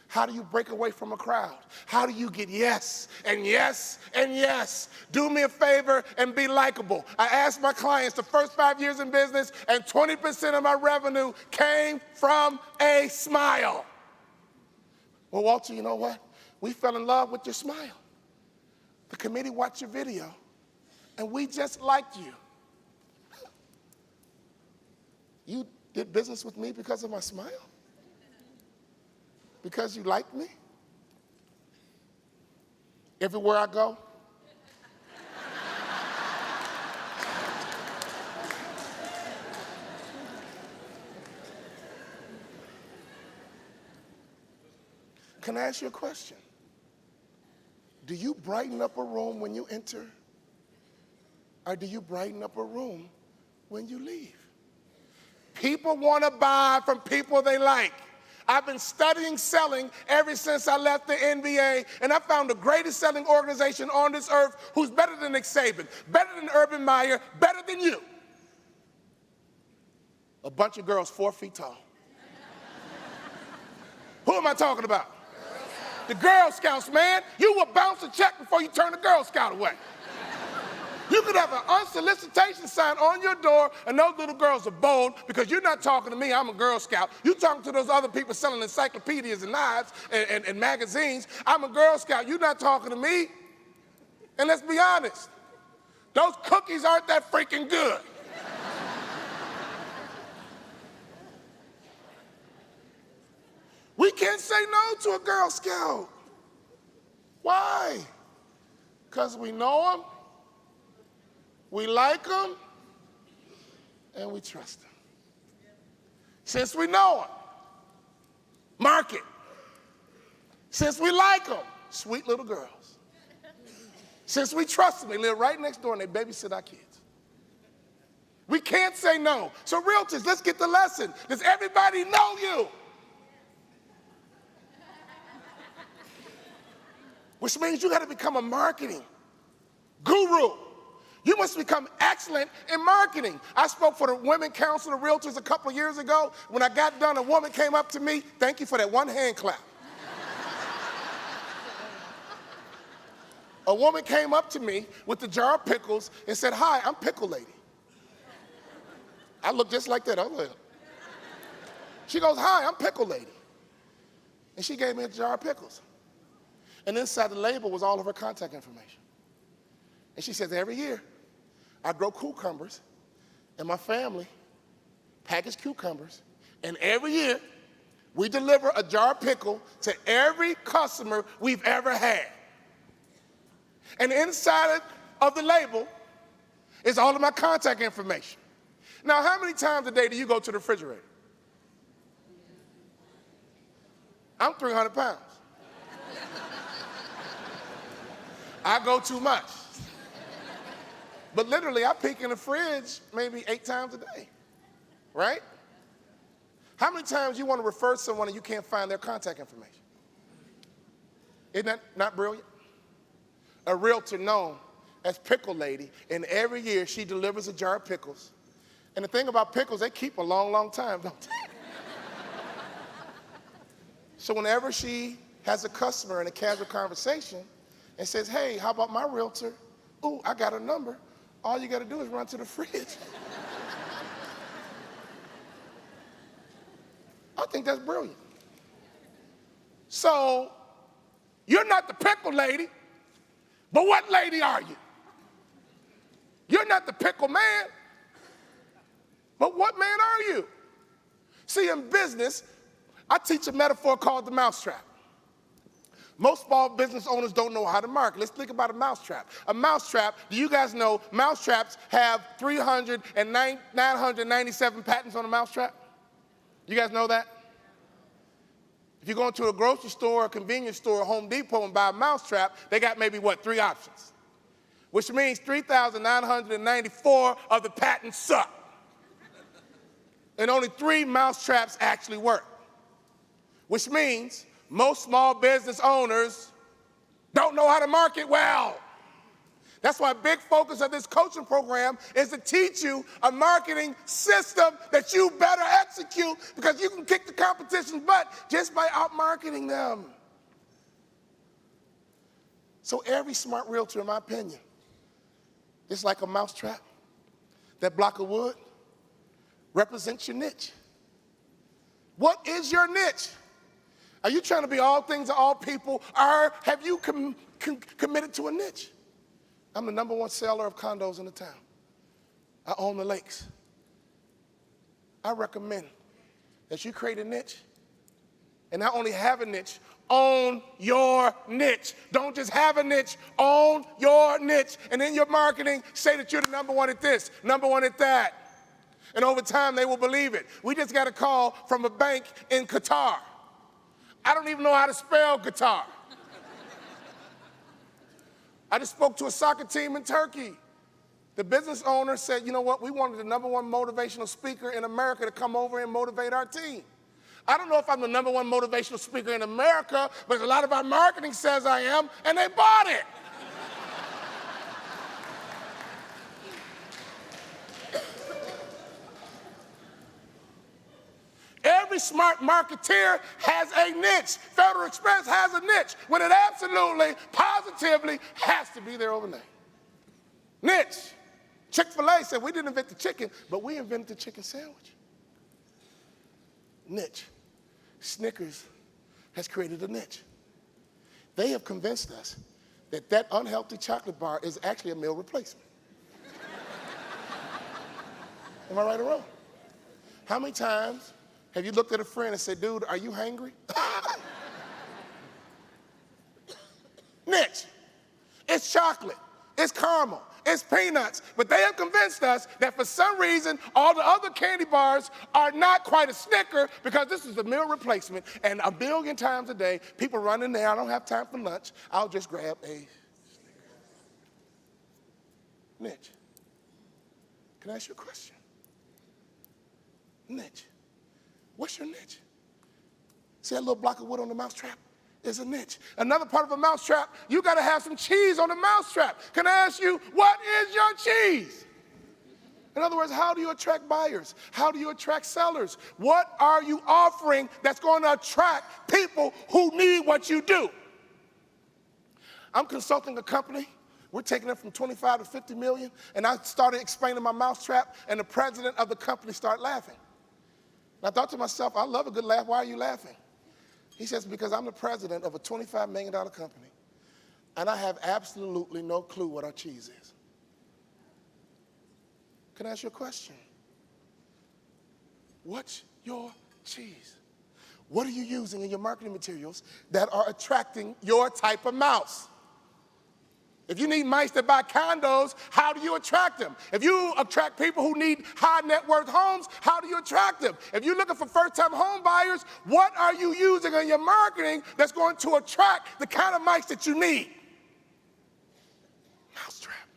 How do you break away from a crowd? How do you get yes and yes and yes? Do me a favor and be likable. I asked my clients the first 5 years in business, and 20% of my revenue came from a smile. Well, Walter, you know what? We fell in love with your smile. The committee watched your video, and we just liked you. You did business with me because of my smile? Because you like me? Everywhere I go? Can I ask you a question? Do you brighten up a room when you enter? or do you brighten up a room when you leave? People want to buy from people they like. I've been studying selling ever since I left the NBA, and I found the greatest selling organization on this earth who's better than Nick Saban, better than Urban Meyer, better than you. A bunch of girls 4 feet tall. Who am I talking about? The Girl Scouts, man. You will bounce a check before you turn the Girl Scout away. You could have an unsolicitation sign on your door, and those little girls are bold because you're not talking to me, I'm a Girl Scout. You're talking to those other people selling encyclopedias and knives and magazines. I'm a Girl Scout. You're not talking to me. And let's be honest, those cookies aren't that freaking good. We can't say no to a Girl Scout. Why? Because we know them, we like them, and we trust them. Since we know them, market. Since we like them, sweet little girls. Since we trust them, they live right next door and they babysit our kids. We can't say no. So realtors, let's get the lesson. Does everybody know you? Which means you got to become a marketing guru. You must become excellent in marketing. I spoke for the Women Council of Realtors a couple of years ago. When I got done, a woman came up to me. Thank you for that one hand clap. A woman came up to me with the jar of pickles and said, "Hi, I'm Pickle Lady." I looked just like that. I was like, she goes, "Hi, I'm Pickle Lady." And she gave me a jar of pickles. And inside the label was all of her contact information. And she says, every year, I grow cucumbers, and my family package cucumbers, and every year, we deliver a jar of pickle to every customer we've ever had. And inside of the label is all of my contact information. Now, how many times a day do you go to the refrigerator? I'm 300 pounds. I go too much. But literally, I peek in the fridge maybe 8 times a day, right? How many times you want to refer someone and you can't find their contact information? Isn't that not brilliant? A realtor known as Pickle Lady, and every year she delivers a jar of pickles. And the thing about pickles, they keep a long, long time, don't they? So whenever she has a customer in a casual conversation and says, "Hey, how about my realtor? Ooh, I got a number." All you got to do is run to the fridge. I think that's brilliant. So, you're not the pickle lady, but what lady are you? You're not the pickle man, but what man are you? See, in business, I teach a metaphor called the mousetrap. Most small business owners don't know how to market. Let's think about a mousetrap. A mousetrap, do you guys know mousetraps have 997 patents on a mousetrap? You guys know that? If you go into a grocery store, a convenience store, a Home Depot and buy a mousetrap, they got maybe, 3 options? Which means 3,994 of the patents suck. And only 3 mousetraps actually work. Which means most small business owners don't know how to market well. That's why a big focus of this coaching program is to teach you a marketing system that you better execute, because you can kick the competition's butt just by out-marketing them. So every smart realtor, in my opinion, is like a mousetrap. That block of wood represents your niche. What is your niche? Are you trying to be all things to all people, or have you committed to a niche? I'm the #1 seller of condos in the town. I own the lakes. I recommend that you create a niche, and not only have a niche, own your niche. Don't just have a niche, own your niche. And in your marketing, say that you're the #1 at this, #1 at that. And over time, they will believe it. We just got a call from a bank in Qatar. I don't even know how to spell Qatar. I just spoke to a soccer team in Turkey. The business owner said, you know what, we wanted the #1 motivational speaker in America to come over and motivate our team. I don't know if I'm the #1 motivational speaker in America, but a lot of our marketing says I am, and they bought it. Every smart marketeer has a niche. Federal Express has a niche when it absolutely, positively has to be there overnight. Niche. Chick-fil-A said, we didn't invent the chicken, but we invented the chicken sandwich. Niche. Snickers has created a niche. They have convinced us that that unhealthy chocolate bar is actually a meal replacement. Am I right or wrong? How many times have you looked at a friend and said, dude, are you hungry? Niche. It's chocolate. It's caramel. It's peanuts. But they have convinced us that for some reason, all the other candy bars are not quite a Snicker because this is a meal replacement. And a billion times a day, people run in there, I don't have time for lunch, I'll just grab a Snicker. Niche. Can I ask you a question? Niche. What's your niche? See that little block of wood on the mousetrap? Is a niche. Another part of a mousetrap, you got to have some cheese on the mousetrap. Can I ask you, what is your cheese? In other words, how do you attract buyers? How do you attract sellers? What are you offering that's going to attract people who need what you do? I'm consulting a company. We're taking it from 25 to 50 million, and I started explaining my mousetrap, and the president of the company started laughing. And I thought to myself, I love a good laugh. Why are you laughing? He says, because I'm the president of a $25 million company, and I have absolutely no clue what our cheese is. Can I ask you a question? What's your cheese? What are you using in your marketing materials that are attracting your type of mouse? If you need mice that buy condos, how do you attract them? If you attract people who need high net worth homes, how do you attract them? If you're looking for first-time home buyers, what are you using in your marketing that's going to attract the kind of mice that you need? Mousetrap.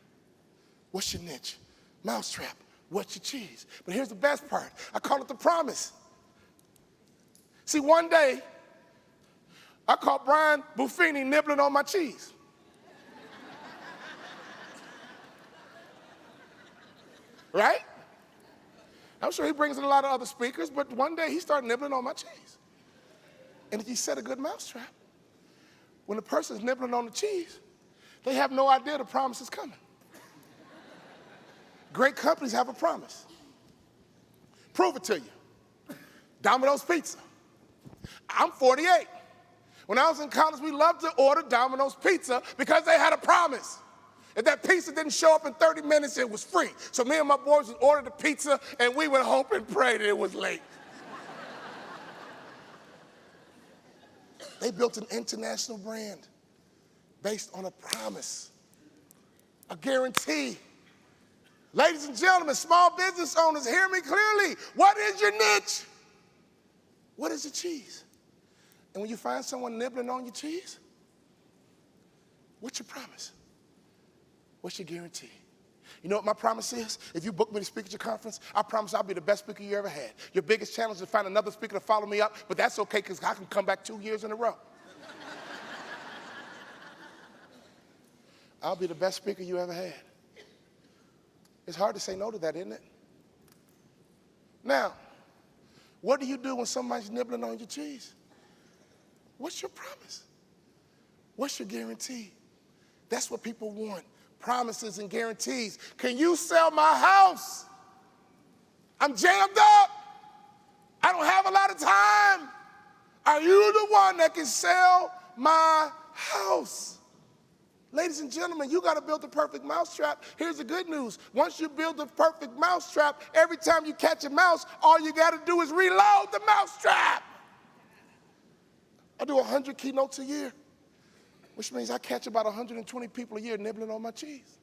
What's your niche? Mousetrap. What's your cheese? But here's the best part. I call it the promise. See, one day, I caught Brian Buffini nibbling on my cheese. Right? I'm sure he brings in a lot of other speakers, but one day he started nibbling on my cheese. And if you set a good mousetrap, when the person's nibbling on the cheese, they have no idea the promise is coming. Great companies have a promise. Prove it to you. Domino's Pizza. I'm 48. When I was in college, we loved to order Domino's Pizza because they had a promise. If that pizza didn't show up in 30 minutes, it was free. So me and my boys would order the pizza, and we would hope and pray that it was late. They built an international brand based on a promise, a guarantee. Ladies and gentlemen, small business owners, hear me clearly. What is your niche? What is your cheese? And when you find someone nibbling on your cheese, what's your promise? What's your guarantee? You know what my promise is? If you book me to speak at your conference, I promise I'll be the best speaker you ever had. Your biggest challenge is to find another speaker to follow me up, but that's okay because I can come back 2 years in a row. I'll be the best speaker you ever had. It's hard to say no to that, isn't it? Now, what do you do when somebody's nibbling on your cheese? What's your promise? What's your guarantee? That's what people want. Promises and guarantees. Can you sell my house? I'm jammed up. I don't have a lot of time. Are you the one that can sell my house? Ladies and gentlemen, you got to build the perfect mousetrap. Here's the good news. Once you build the perfect mousetrap, every time you catch a mouse, all you got to do is reload the mousetrap. I do 100 keynotes a year, which means I catch about 120 people a year nibbling on my cheese.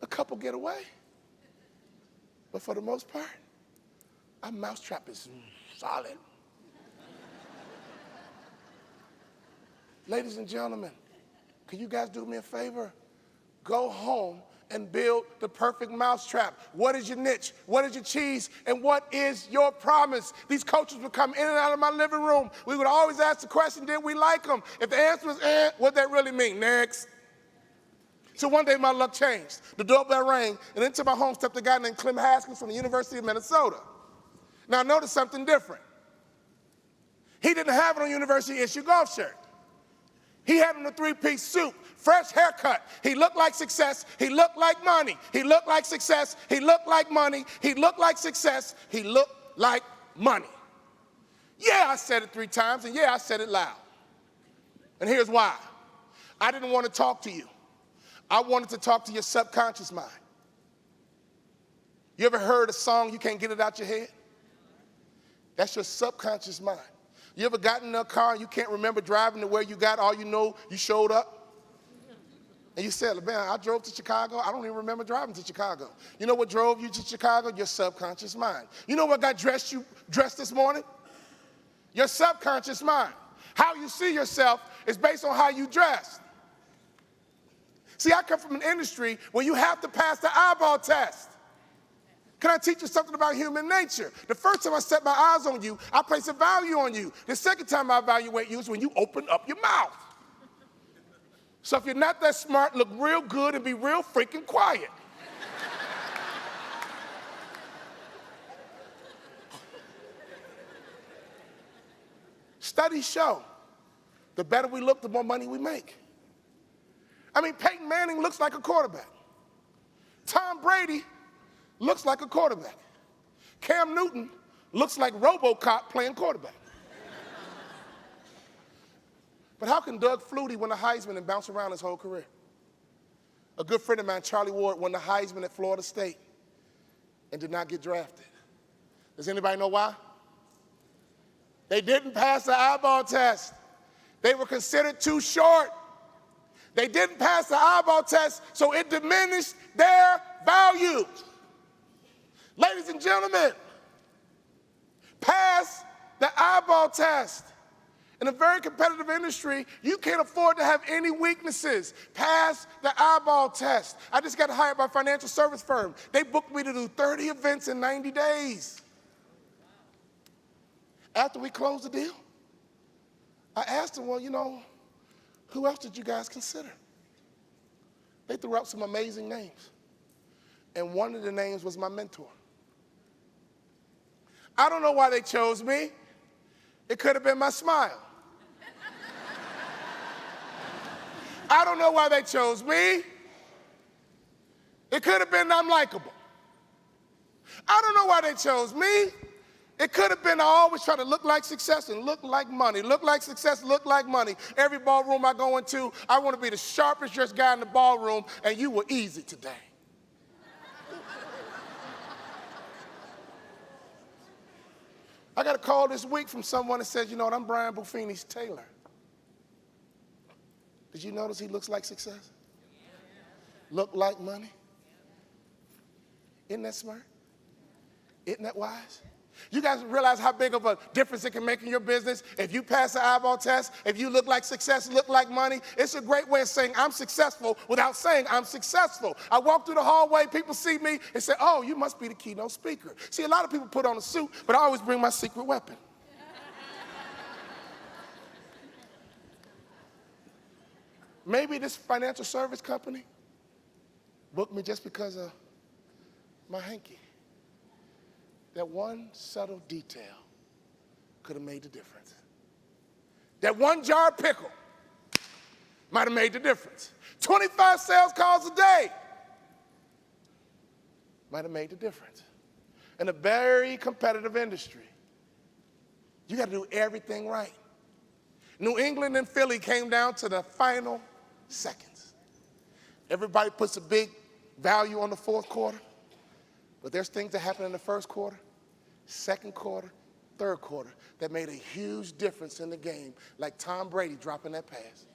A couple get away, but for the most part, our mousetrap is solid. Ladies and gentlemen, Can you guys do me a favor? Go home and build the perfect mousetrap. What is your niche? What is your cheese? And what is your promise? These coaches would come in and out of my living room. We would always ask the question, did we like them? If the answer was, what that really mean? Next. So one day my luck changed. The doorbell rang, and into my home stepped a guy named Clem Haskins from the University of Minnesota. Now notice something different. He didn't have it on University issue golf shirt. He had on a three-piece suit, fresh haircut. He looked like success. He looked like money. He looked like success. He looked like money. He looked like success. He looked like money. Yeah, I said it 3 times, and yeah, I said it loud. And here's why. I didn't want to talk to you. I wanted to talk to your subconscious mind. You ever heard a song, you can't get it out your head? That's your subconscious mind. You ever gotten in a car and you can't remember driving to where you got, all you know, you showed up? And you said, man, I drove to Chicago. I don't even remember driving to Chicago. You know what drove you to Chicago? Your subconscious mind. You know what got you dressed this morning? Your subconscious mind. How you see yourself is based on how you dress. See, I come from an industry where you have to pass the eyeball test. Can I teach you something about human nature? The first time I set my eyes on you, I place a value on you. The second time I evaluate you is when you open up your mouth. So if you're not that smart, look real good and be real freaking quiet. Studies show the better we look, the more money we make. I mean, Peyton Manning looks like a quarterback. Tom Brady looks like a quarterback. Cam Newton looks like RoboCop playing quarterback. But how can Doug Flutie win a Heisman and bounce around his whole career? A good friend of mine, Charlie Ward, won the Heisman at Florida State and did not get drafted. Does anybody know why? They didn't pass the eyeball test. They were considered too short. They didn't pass the eyeball test, so it diminished their value. Ladies and gentlemen, pass the eyeball test. In a very competitive industry, you can't afford to have any weaknesses. Pass the eyeball test. I just got hired by a financial service firm. They booked me to do 30 events in 90 days. After we closed the deal, I asked them, well, you know, who else did you guys consider? They threw out some amazing names. And one of the names was my mentor. I don't know why they chose me. It could have been my smile. I don't know why they chose me. It could have been I'm likable. I don't know why they chose me. It could have been I always try to look like success and look like money. Look like success, look like money. Every ballroom I go into, I want to be the sharpest dressed guy in the ballroom, and you were easy today. I got a call this week from someone that says, you know what, I'm Brian Buffini's tailor. Did you notice he looks like success? Look like money? Isn't that smart? Isn't that wise? You guys realize how big of a difference it can make in your business? If you pass the eyeball test, if you look like success, look like money, it's a great way of saying I'm successful without saying I'm successful. I walk through the hallway, people see me and say, oh, you must be the keynote speaker. See, a lot of people put on a suit, but I always bring my secret weapon. Maybe this financial service company booked me just because of my hanky. That one subtle detail could have made the difference. That one jar of pickle might have made the difference. 25 sales calls a day might have made the difference. In a very competitive industry, you got to do everything right. New England and Philly came down to the final seconds. Everybody puts a big value on the fourth quarter, but there's things that happen in the first quarter, second quarter, third quarter that made a huge difference in the game, like Tom Brady dropping that pass.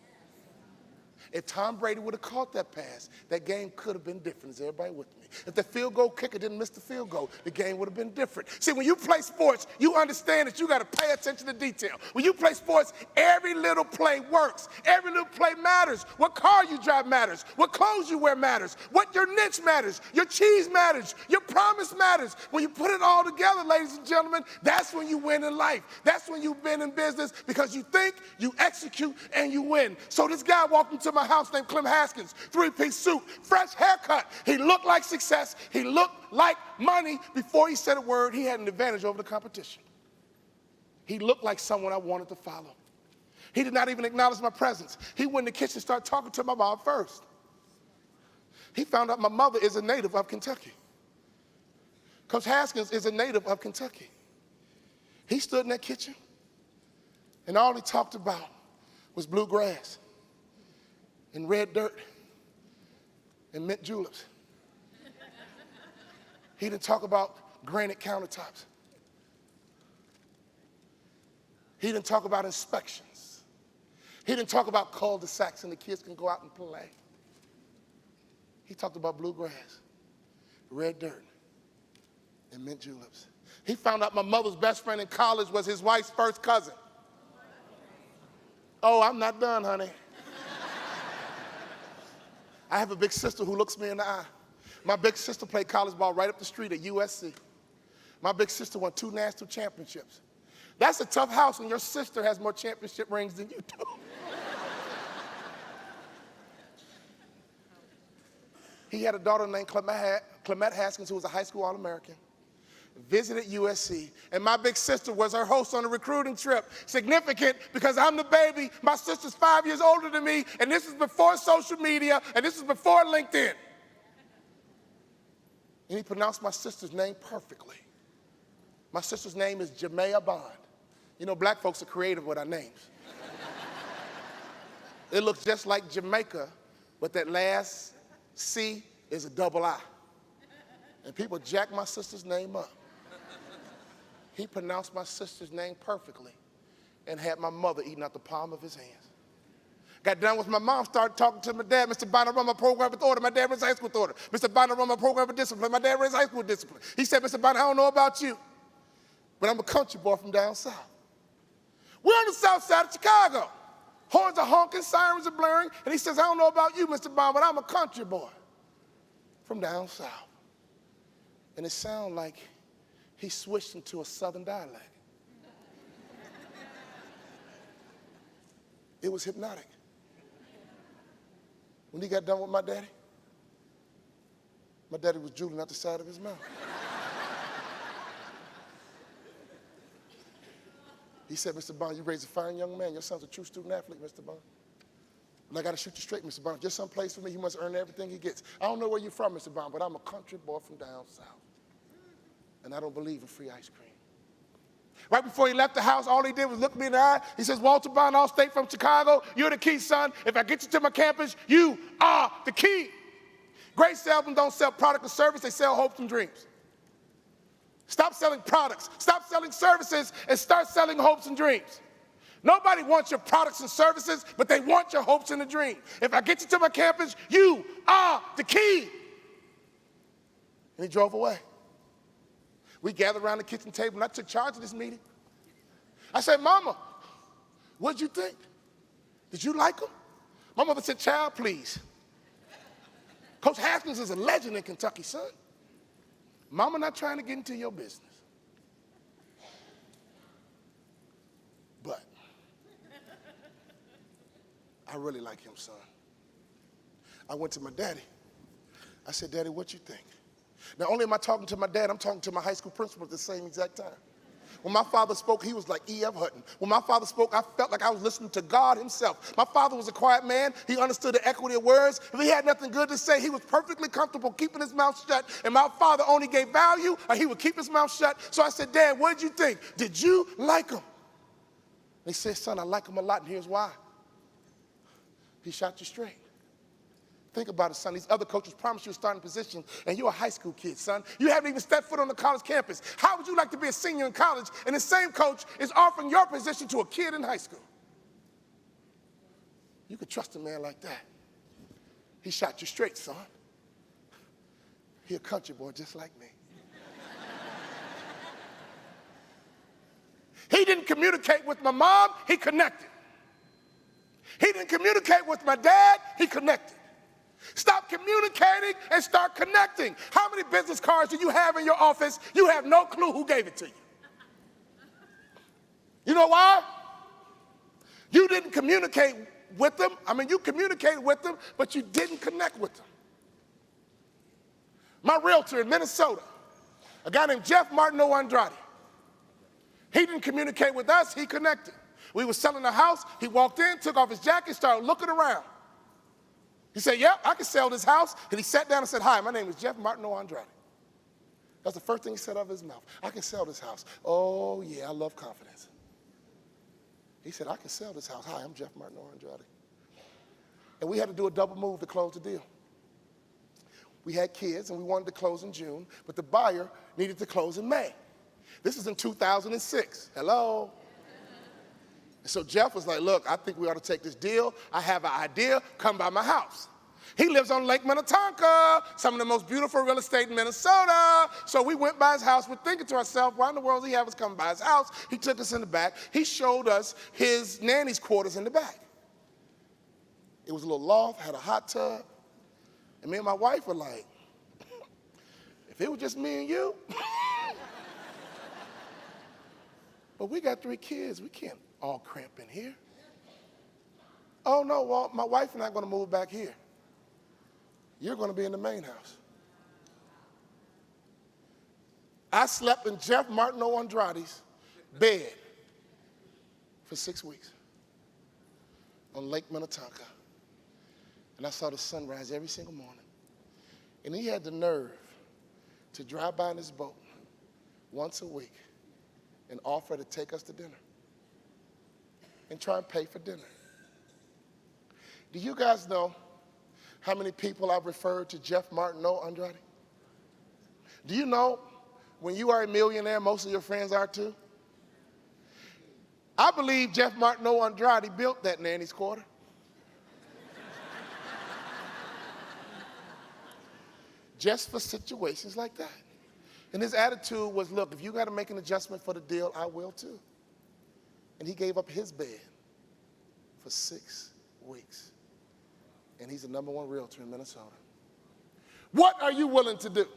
If Tom Brady would have caught that pass, that game could have been different. Is everybody with me? If the field goal kicker didn't miss the field goal, the game would have been different. See, when you play sports, you understand that you got to pay attention to detail. When you play sports, every little play works. Every little play matters. What car you drive matters. What clothes you wear matters. What your niche matters. Your cheese matters. Your promise matters. When you put it all together, ladies and gentlemen, that's when you win in life. That's when you've been in business, because you think, you execute, and you win. So this guy walked into my house named Clem Haskins, three-piece suit, fresh haircut. He looked like success. He looked like money. Before he said a word, he had an advantage over the competition. He looked like someone I wanted to follow. He did not even acknowledge my presence. He went in the kitchen and started talking to my mom first. He found out my mother is a native of Kentucky. Coach Haskins is a native of Kentucky. He stood in that kitchen, and all he talked about was bluegrass and red dirt and mint juleps. He didn't talk about granite countertops. He didn't talk about inspections. He didn't talk about cul-de-sacs and the kids can go out and play. He talked about bluegrass, red dirt, and mint juleps. He found out my mother's best friend in college was his wife's first cousin. Oh, I'm not done, honey. I have a big sister who looks me in the eye. My big sister played college ball right up the street at USC. My big sister won 2 national championships. That's a tough house when your sister has more championship rings than you do. He had a daughter named Clement Haskins, who was a high school All-American, visited USC, and my big sister was her host on a recruiting trip. Significant because I'm the baby, my sister's 5 years older than me, and this is before social media, and this is before LinkedIn. And he pronounced my sister's name perfectly. My sister's name is Jamea Bond. You know, black folks are creative with our names. It looks just like Jamaica, but that last C is a double I. And people jack my sister's name up. He pronounced my sister's name perfectly and had my mother eating out the palm of his hands. Got done with my mom, started talking to my dad. Mr. Bonner run my program with order. My dad runs high school with order. Mr. Bonner run my program with discipline. My dad runs high school with discipline. He said, Mr. Bonner, I don't know about you, but I'm a country boy from down south. We're on the south side of Chicago. Horns are honking, sirens are blaring, and he says, I don't know about you, Mr. Bonner, but I'm a country boy from down south. And it sounded like he switched into a southern dialect. It was hypnotic. When he got done with my daddy was drooling out the side of his mouth. He said, Mr. Bond, you raised a fine young man. Your son's a true student athlete, Mr. Bond. And I got to shoot you straight, Mr. Bond. Just some place for me, he must earn everything he gets. I don't know where you're from, Mr. Bond, but I'm a country boy from down south. And I don't believe in free ice cream. Right before he left the house, all he did was look me in the eye. He says, Walter Bond, All-State from Chicago. You're the key, son. If I get you to my campus, you are the key. Great salesmen don't sell product or service. They sell hopes and dreams. Stop selling products. Stop selling services and start selling hopes and dreams. Nobody wants your products and services, but they want your hopes and a dream. If I get you to my campus, you are the key. And he drove away. We gathered around the kitchen table, and I took charge of this meeting. I said, Mama, what'd you think? Did you like him? My mother said, child, please. Coach Haskins is a legend in Kentucky, son. Mama not trying to get into your business. But I really like him, son. I went to my daddy. I said, Daddy, what you think? Not only am I talking to my dad, I'm talking to my high school principal at the same exact time. When my father spoke, he was like E.F. Hutton. When my father spoke, I felt like I was listening to God himself. My father was a quiet man. He understood the equity of words. If he had nothing good to say, he was perfectly comfortable keeping his mouth shut. And my father only gave value, or he would keep his mouth shut. So I said, Dad, what did you think? Did you like him? And he said, son, I like him a lot, and here's why. He shot you straight. Think about it, son. These other coaches promised you a starting position, and you're a high school kid, son. You haven't even stepped foot on the college campus. How would you like to be a senior in college, and the same coach is offering your position to a kid in high school? You could trust a man like that. He shot you straight, son. He a country boy just like me. He didn't communicate with my mom, he connected. He didn't communicate with my dad, he connected. Stop communicating and start connecting. How many business cards do you have in your office? You have no clue who gave it to you. You know why? You didn't communicate with them. I mean, you communicated with them, but you didn't connect with them. My realtor in Minnesota, a guy named Jeff Martineau Andrade, he didn't communicate with us, he connected. We were selling a house, he walked in, took off his jacket, started looking around. He said, yep, I can sell this house. And he sat down and said, hi, my name is Jeff Martineau Andrade. That's the first thing he said out of his mouth. I can sell this house. Oh, yeah, I love confidence. He said, I can sell this house. Hi, I'm Jeff Martineau Andrade. And we had to do a double move to close the deal. We had kids, and we wanted to close in June, but the buyer needed to close in May. This is in 2006. Hello? And so Jeff was like, look, I think we ought to take this deal. I have an idea. Come by my house. He lives on Lake Minnetonka, some of the most beautiful real estate in Minnesota. So we went by his house. We're thinking to ourselves, why in the world does he have us come by his house? He took us in the back. He showed us his nanny's quarters in the back. It was a little loft, had a hot tub. And me and my wife were like, if it was just me and you. But we got 3 kids. We can't all cramp in here. Oh, no, well, my wife and I are going to move back here. You're going to be in the main house. I slept in Jeff Martineau Andrade's bed for 6 weeks on Lake Minnetonka. And I saw the sunrise every single morning. And he had the nerve to drive by in his boat once a week and offer to take us to dinner and try and pay for dinner. Do you guys know how many people I've referred to Jeff Martineau Andrade? Do you know when you are a millionaire, most of your friends are too? I believe Jeff Martineau Andrade built that nanny's quarter. Just for situations like that. And his attitude was, look, if you got to make an adjustment for the deal, I will too. And he gave up his bed for 6 weeks. And he's the #1 realtor in Minnesota. What are you willing to do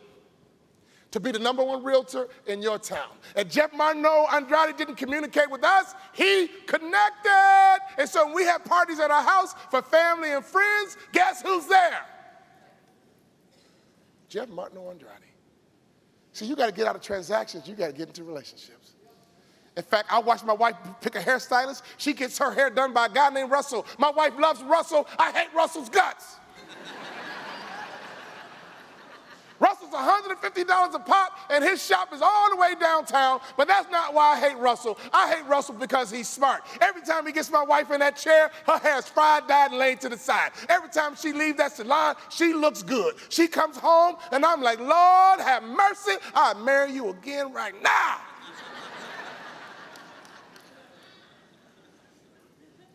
to be the #1 realtor in your town? And Jeff Martineau Andrade didn't communicate with us, he connected. And so when we have parties at our house for family and friends, guess who's there? Jeff Martineau Andrade. See, you got to get out of transactions. You got to get into relationships. In fact, I watched my wife pick a hairstylist. She gets her hair done by a guy named Russell. My wife loves Russell. I hate Russell's guts. Russell's $150 a pop, and his shop is all the way downtown, but that's not why I hate Russell. I hate Russell because he's smart. Every time he gets my wife in that chair, her hair's fried, dyed, and laid to the side. Every time she leaves that salon, she looks good. She comes home, and I'm like, Lord, have mercy. I'll marry you again right now.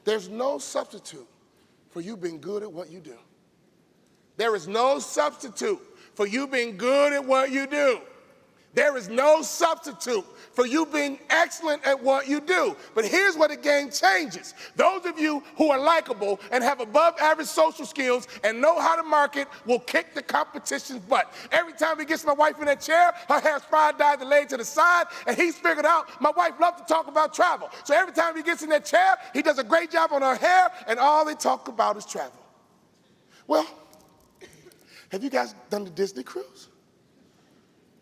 There's no substitute for you being good at what you do. There is no substitute for you being good at what you do. There is no substitute for you being excellent at what you do. But here's where the game changes. Those of you who are likable and have above average social skills and know how to market will kick the competition's butt. Every time he gets my wife in that chair, her hair's fried, dyed, and laid to the side, and he's figured out my wife loves to talk about travel. So every time he gets in that chair, he does a great job on her hair, and all they talk about is travel. Well, have you guys done the Disney cruise?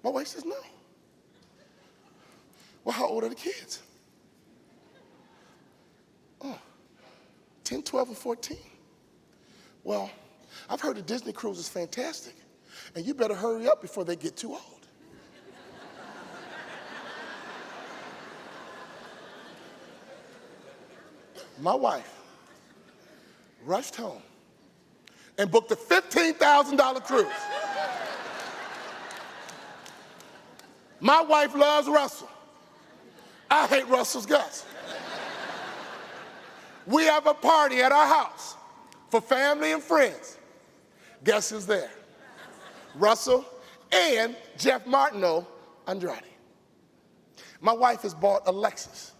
My wife says no. Well, how old are the kids? 10, 12, or 14. Well, I've heard the Disney cruise is fantastic, and you better hurry up before they get too old. My wife rushed home and booked a $15,000 cruise. My wife loves Russell. I hate Russell's guts. We have a party at our house for family and friends. Guess who's there? Russell and Jeff Martineau Andrade. My wife has bought a Lexus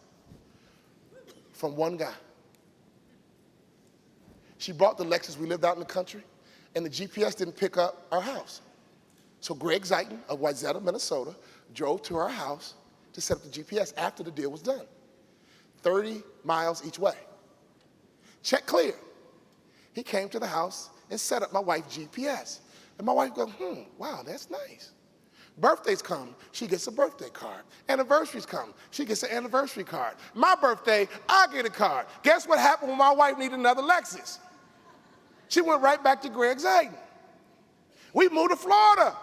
from one guy. She bought the Lexus. We lived out in the country, and the GPS didn't pick up our house. So Greg Zeiton of Wayzata, Minnesota, drove to our house to set up the GPS after the deal was done. 30 miles each way. Check clear. He came to the house and set up my wife's GPS. And my wife goes, wow, that's nice. Birthdays come, she gets a birthday card. Anniversaries come, she gets an anniversary card. My birthday, I get a card. Guess what happened when my wife needed another Lexus? She went right back to Greg Zeiton. We moved to Florida.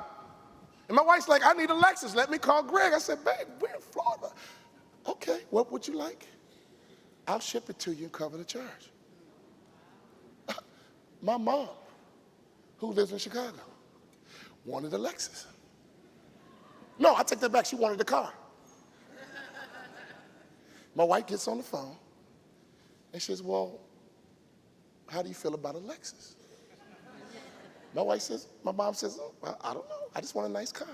And my wife's like, I need a Lexus, let me call Greg. I said, babe, we're in Florida. Okay, what would you like? I'll ship it to you and cover the charge. My mom, who lives in Chicago, wanted a Lexus. No, I take that back, she wanted the car. My wife gets on the phone and she says, well, how do you feel about a Lexus? My mom says, oh, well, I don't know, I just want a nice car.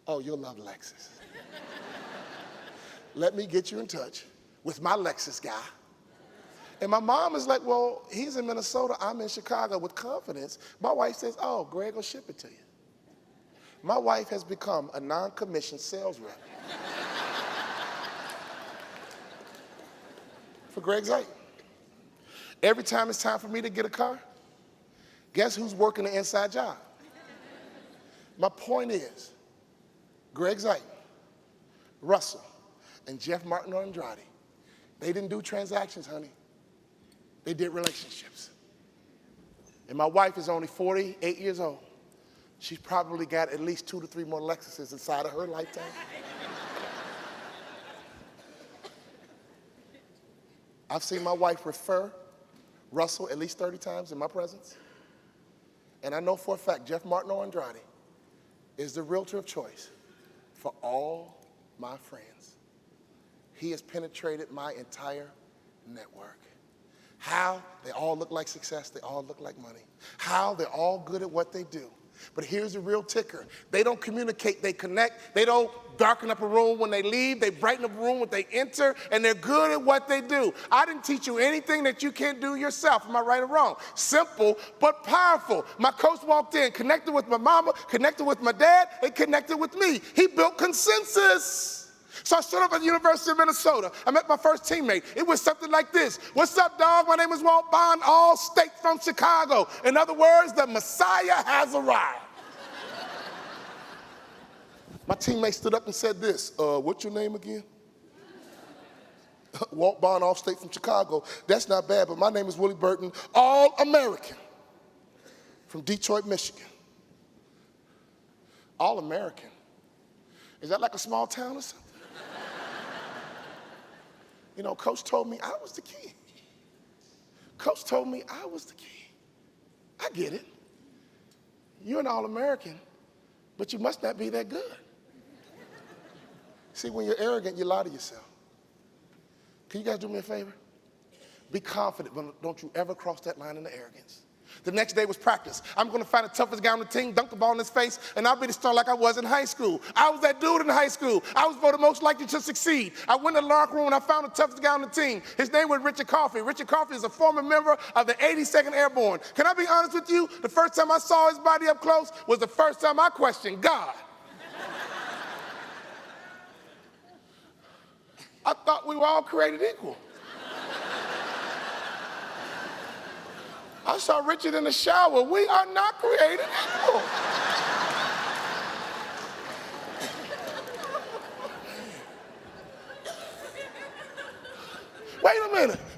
Oh, you'll love Lexus. Let me get you in touch with my Lexus guy. And my mom is like, well, he's in Minnesota, I'm in Chicago with confidence. My wife says, oh, Greg will ship it to you. My wife has become a non-commissioned sales rep for Greg Zeiton. Every time it's time for me to get a car, guess who's working the inside job? My point is, Greg Zeiton, Russell, and Jeff Martineau Andrade, they didn't do transactions, honey. They did relationships. And my wife is only 48 years old. She's probably got at least 2 to 3 more Lexuses inside of her lifetime. I've seen my wife refer Russell at least 30 times in my presence. And I know for a fact Jeff Martineau Andrade is the realtor of choice for all my friends. He has penetrated my entire network. How? They all look like success. They all look like money. How? They're all good at what they do. But here's the real ticker. They don't communicate, they connect. They don't darken up a room when they leave. They brighten up a room when they enter, and they're good at what they do. I didn't teach you anything that you can't do yourself. Am I right or wrong? Simple, but powerful. My coach walked in, connected with my mama, connected with my dad, and connected with me. He built consensus. So I stood up at the University of Minnesota. I met my first teammate. It was something like this. What's up, dog? My name is Walt Bond, all state from Chicago. In other words, the Messiah has arrived. My teammate stood up and said this. What's your name again? Walt Bond, all state from Chicago. That's not bad, but my name is Willie Burton, all American from Detroit, Michigan. All American. Is that like a small town or something? You know, Coach told me I was the key. Coach told me I was the key. I get it. You're an All-American, but you must not be that good. See, when you're arrogant, you lie to yourself. Can you guys do me a favor? Be confident, but don't you ever cross that line into arrogance. The next day was practice. I'm going to find the toughest guy on the team, dunk the ball in his face, and I'll be the star like I was in high school. I was that dude in high school. I was voted most likely to succeed. I went in the locker room and I found the toughest guy on the team. His name was Richard Coffey. Richard Coffey is a former member of the 82nd Airborne. Can I be honest with you? The first time I saw his body up close was the first time I questioned God. I thought we were all created equal. I saw Richard in the shower. We are not created equal.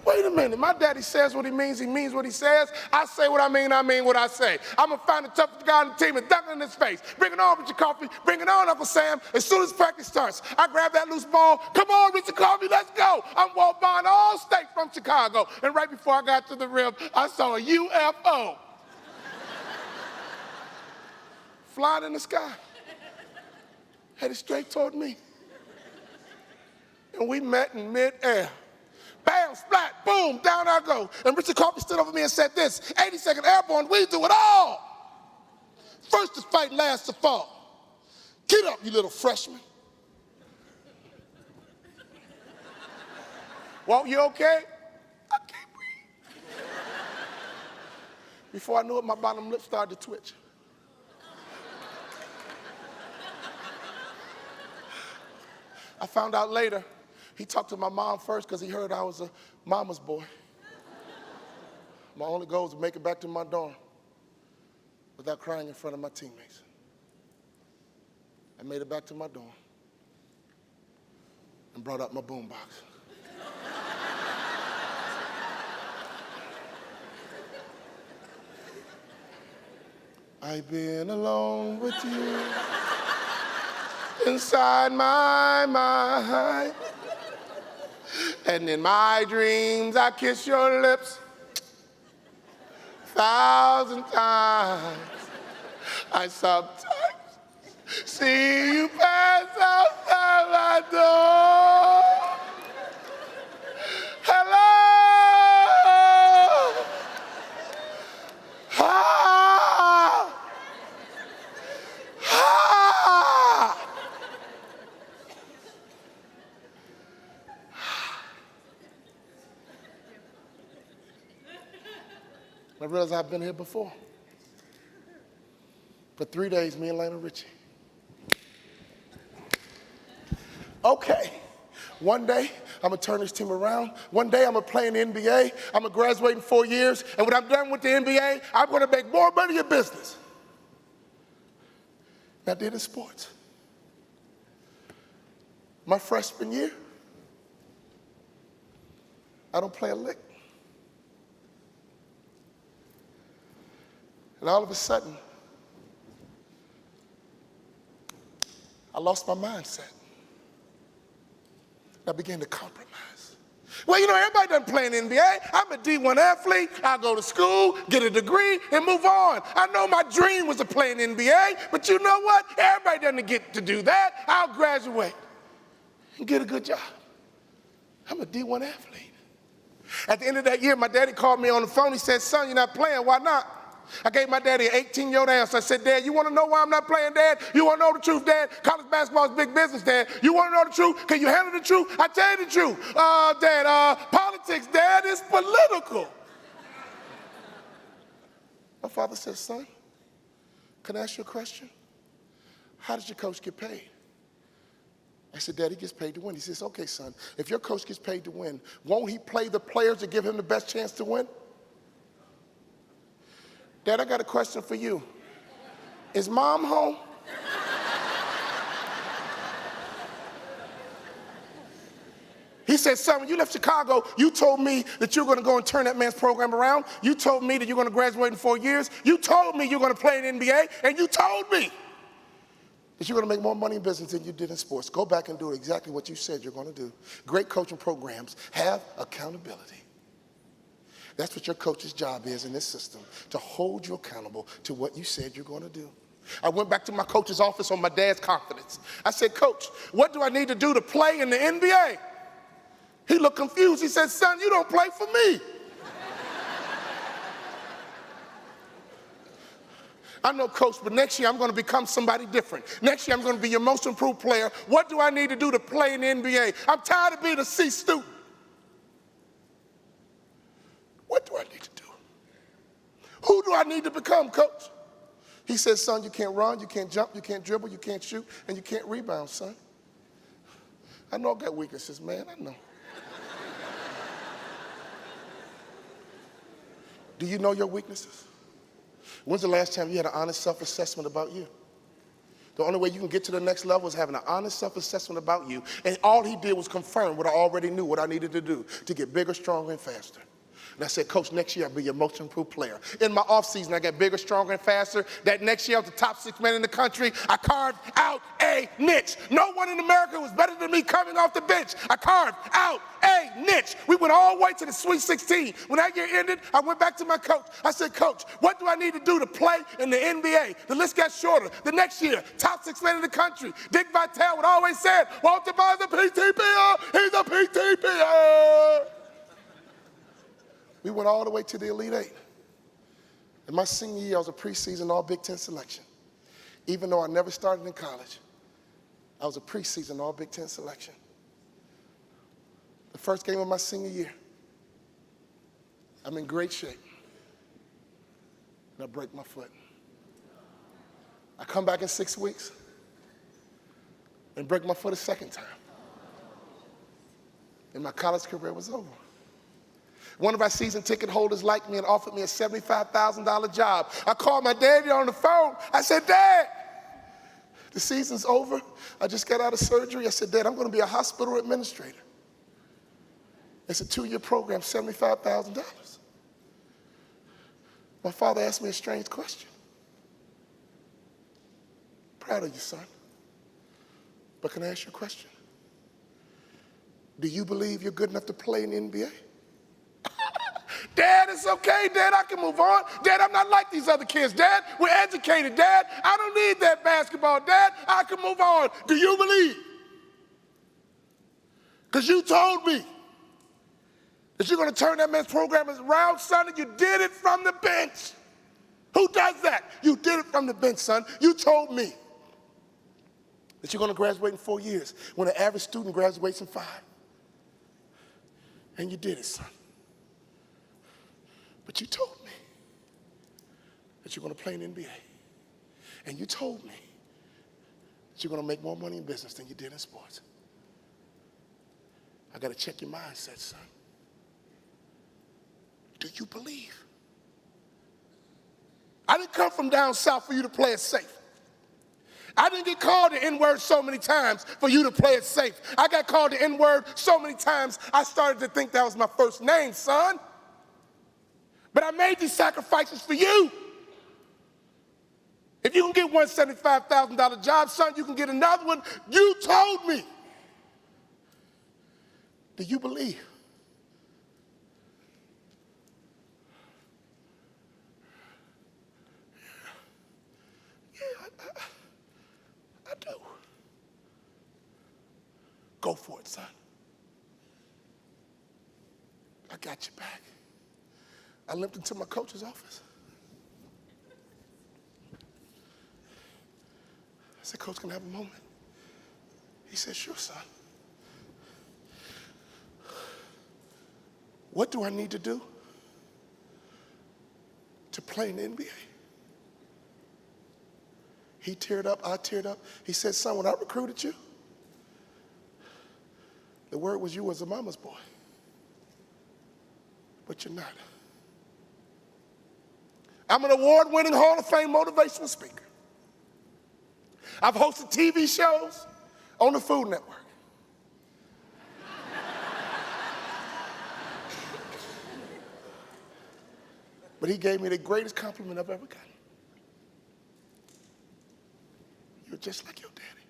Wait a minute. My daddy says what he means what he says. I say what I mean what I say. I'm going to find the toughest guy on the team and dunk it in his face. Bring it on, Richard Coffey. Bring it on, Uncle Sam. As soon as practice starts, I grab that loose ball. Come on, Richard Coffey, let's go. I'm Walt Bond, all state from Chicago. And right before I got to the rim, I saw a UFO flying in the sky, headed straight toward me. And we met in midair. Bam, splat, boom, down I go. And Richard Coffey stood over me and said this, 82nd Airborne, we do it all. First to fight, last to fall. Get up, you little freshman. Walt, you okay? I can't breathe. Before I knew it, my bottom lip started to twitch. I found out later, he talked to my mom first because he heard I was a mama's boy. My only goal was to make it back to my dorm without crying in front of my teammates. I made it back to my dorm and brought up my boombox. I've been alone with you inside my mind, and in my dreams I kiss your lips 1,000 times. I sometimes see you pass outside my door. Hello. Ah. Ah. I realized I've been here before. For 3 days, me and Lionel Richie. Okay, one day I'm gonna turn this team around. One day I'm gonna play in the NBA. I'm gonna graduate in 4 years. And when I'm done with the NBA, I'm gonna make more money in business than I did in sports. My freshman year, I don't play a lick. And all of a sudden, I lost my mindset. I began to compromise. Well, you know, everybody doesn't play in the NBA. I'm a D1 athlete. I go to school, get a degree, and move on. I know my dream was to play in the NBA, but you know what? Everybody doesn't get to do that. I'll graduate and get a good job. I'm a D1 athlete. At the end of that year, my daddy called me on the phone. He said, son, you're not playing. Why not? I gave my daddy an 18-year-old answer. I said, Dad, you want to know why I'm not playing, Dad? You want to know the truth, Dad? College basketball is big business, Dad. You want to know the truth? Can you handle the truth? I tell you the truth. Dad, politics, Dad, is political. My father said, son, can I ask you a question? How does your coach get paid? I said, Dad, he gets paid to win. He says, okay, son, if your coach gets paid to win, won't he play the players to give him the best chance to win? Dad, I got a question for you. Is Mom home? He said, son, when you left Chicago, you told me that you're going to go and turn that man's program around. You told me that you're going to graduate in 4 years. You told me you're going to play in the NBA. And you told me that you're going to make more money in business than you did in sports. Go back and do exactly what you said you're going to do. Great coaching programs have accountability. That's what your coach's job is in this system, to hold you accountable to what you said you're going to do. I went back to my coach's office on my dad's confidence. I said, Coach, what do I need to do to play in the NBA? He looked confused. He said, son, you don't play for me. I know, Coach, but next year I'm going to become somebody different. Next year I'm going to be your most improved player. What do I need to do to play in the NBA? I'm tired of being a C student. What do I need to do? Who do I need to become, Coach? He said, son, you can't run, you can't jump, you can't dribble, you can't shoot, and you can't rebound, son. I know I got weaknesses, man, I know. Do you know your weaknesses? When's the last time you had an honest self-assessment about you? The only way you can get to the next level is having an honest self-assessment about you. And all he did was confirm what I already knew, what I needed to do to get bigger, stronger, and faster. And I said, Coach, next year I'll be your most improved player. In my offseason, I got bigger, stronger, and faster. That next year I was the top 6 man in the country. I carved out a niche. No one in America was better than me coming off the bench. I carved out a niche. We went all the way to the Sweet 16. When that year ended, I went back to my coach. I said, Coach, what do I need to do to play in the NBA? The list got shorter. The next year, top 6 man in the country. Dick Vitale would always say, Walter Bond's a PTPR. He's a PTPR. We went all the way to the Elite Eight. In my senior year, I was a preseason All Big Ten selection. Even though I never started in college, I was a preseason All Big Ten selection. The first game of my senior year, I'm in great shape, and I break my foot. I come back in 6 weeks and break my foot a second time. And my college career was over. One of our season ticket holders liked me and offered me a $75,000 job. I called my daddy on the phone. I said, Dad, the season's over. I just got out of surgery. I said, Dad, I'm going to be a hospital administrator. It's a 2-year program, $75,000. My father asked me a strange question. Proud of you, son. But can I ask you a question? Do you believe you're good enough to play in the NBA? Dad, it's okay. Dad, I can move on. Dad, I'm not like these other kids. Dad, we're educated. Dad, I don't need that basketball. Dad, I can move on. Do you believe? Because you told me that you're going to turn that man's program around, son, and you did it from the bench. Who does that? You did it from the bench, son. You told me that you're going to graduate in 4 years when an average student graduates in 5. And you did it, son. But you told me that you're going to play in the NBA. And you told me that you're going to make more money in business than you did in sports. I got to check your mindset, son. Do you believe? I didn't come from down south for you to play it safe. I didn't get called the N-word so many times for you to play it safe. I got called the N-word so many times I started to think that was my first name, son. But I made these sacrifices for you. If you can get one $75,000 job, son, you can get another one. You told me. Do you believe? I do. Go for it, son. I got your back. I limped into my coach's office. I said, Coach, can I have a moment? He said, sure, son. What do I need to do to play in the NBA? He teared up, I teared up. He said, son, when I recruited you, the word was you was a mama's boy. But you're not. I'm an award-winning Hall of Fame motivational speaker. I've hosted TV shows on the Food Network. But he gave me the greatest compliment I've ever gotten. You're just like your daddy.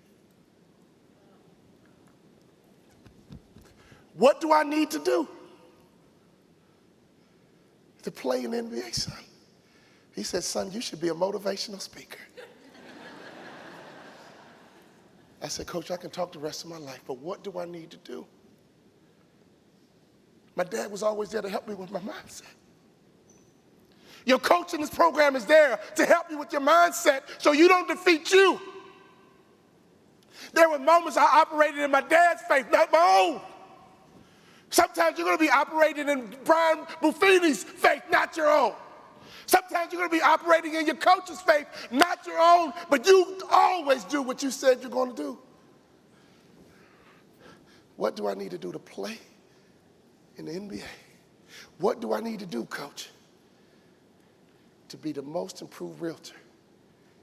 What do I need to do to play in the NBA, son? He said, son, you should be a motivational speaker. I said, Coach, I can talk the rest of my life, but what do I need to do? My dad was always there to help me with my mindset. Your coach in this program is there to help you with your mindset so you don't defeat you. There were moments I operated in my dad's faith, not my own. Sometimes you're going to be operating in Brian Buffini's faith, not your own. Sometimes you're going to be operating in your coach's faith, not your own, but you always do what you said you're going to do. What do I need to do to play in the NBA? What do I need to do, Coach, to be the most improved realtor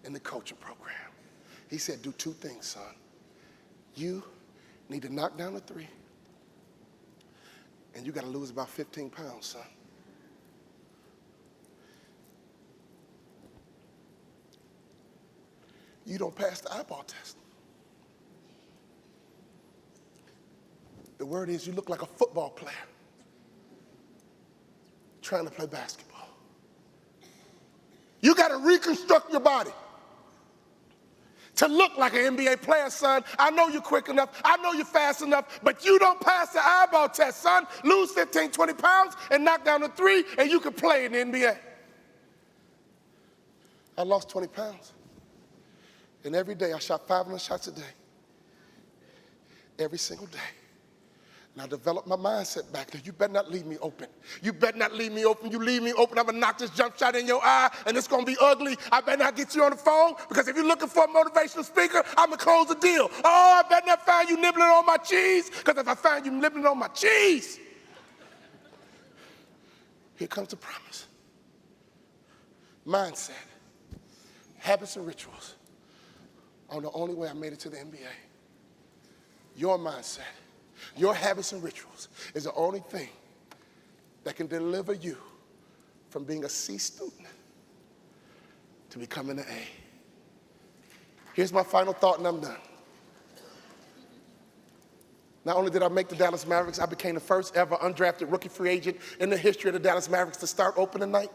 in the coaching program? He said, do 2 things, son. You need to knock down the 3, and you got to lose about 15 pounds, son. You don't pass the eyeball test. The word is you look like a football player trying to play basketball. You got to reconstruct your body to look like an NBA player, son. I know you're quick enough. I know you're fast enough, but you don't pass the eyeball test, son. Lose 15, 20 pounds and knock down the 3, and you can play in the NBA. I lost 20 pounds. And every day I shot 500 shots a day. Every single day. And I developed my mindset back there. You better not leave me open. You better not leave me open. You leave me open, I'm going to knock this jump shot in your eye, and it's going to be ugly. I better not get you on the phone, because if you're looking for a motivational speaker, I'm going to close the deal. Oh, I better not find you nibbling on my cheese, because if I find you nibbling on my cheese, here comes the promise. Mindset, habits and rituals are the only way I made it to the NBA. Your mindset, your habits and rituals is the only thing that can deliver you from being a C student to becoming an A. Here's my final thought, and I'm done. Not only did I make the Dallas Mavericks, I became the first ever undrafted rookie free agent in the history of the Dallas Mavericks to start opening night.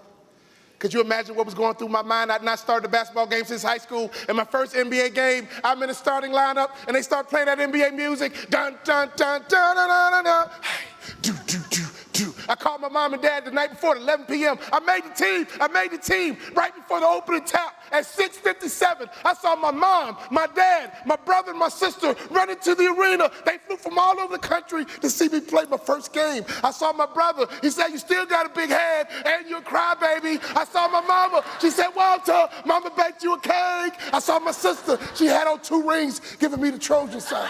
Could you imagine what was going through my mind? I'd not started a basketball game since high school. In my first NBA game, I'm in the starting lineup, and they start playing that NBA music. Dun, dun, dun, dun, dun, dun, dun, dun. Hey, do, do, do, do. I called my mom and dad the night before at 11 p.m. I made the team right before the opening tap. At 6:57, I saw my mom, my dad, my brother, and my sister run into the arena. They flew from all over the country to see me play my first game. I saw my brother. He said, "You still got a big head, and you're a crybaby." I saw my mama. She said, "Walter, mama baked you a cake." I saw my sister. She had on 2 rings, giving me the Trojan sign.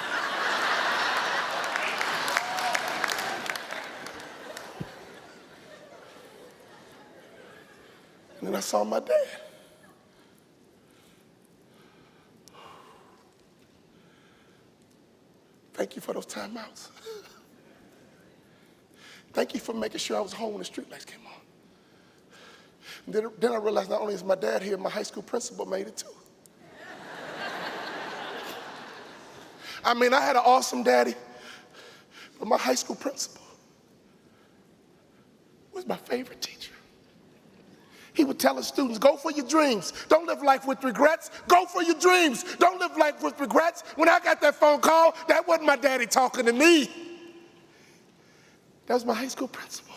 And then I saw my dad. Thank you for those timeouts. Thank you for making sure I was home when the streetlights came on. Then I realized not only is my dad here, my high school principal made it too. I mean, I had an awesome daddy, but my high school principal was my favorite teacher. He would tell his students, go for your dreams. Don't live life with regrets. Go for your dreams. Don't live life with regrets. When I got that phone call, that wasn't my daddy talking to me. That was my high school principal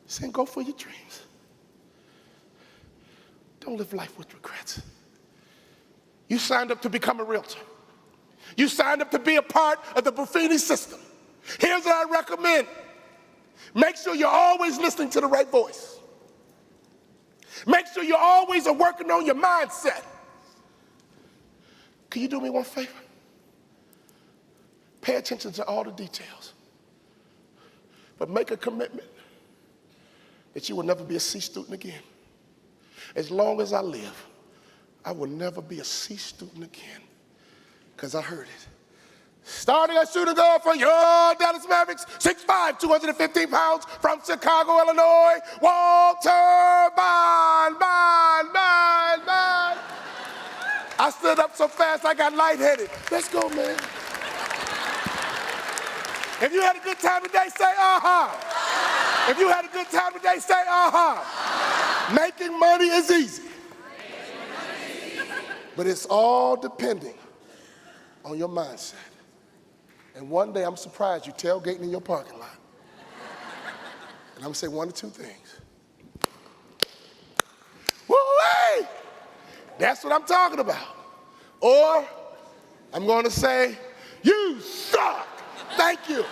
saying, go for your dreams. Don't live life with regrets. You signed up to become a realtor. You signed up to be a part of the Buffini system. Here's what I recommend. Make sure you're always listening to the right voice. Make sure you always are working on your mindset. Can you do me one favor? Pay attention to all the details, but make a commitment that you will never be a C student again. As long as I live, I will never be a C student again, because I heard it. Starting a shooting guard for your Dallas Mavericks, 6'5", 215 pounds, from Chicago, Illinois, Walter Bond. I stood up so fast I got lightheaded. Let's go, man. If you had a good time today, say uh-huh. If you had a good time today, say uh-huh. Making money is easy. But it's all depending on your mindset. And one day, I'm surprised you tailgating in your parking lot. And I'm gonna say one or two things. Woo-wee! That's what I'm talking about. Or I'm gonna say, you suck. Thank you.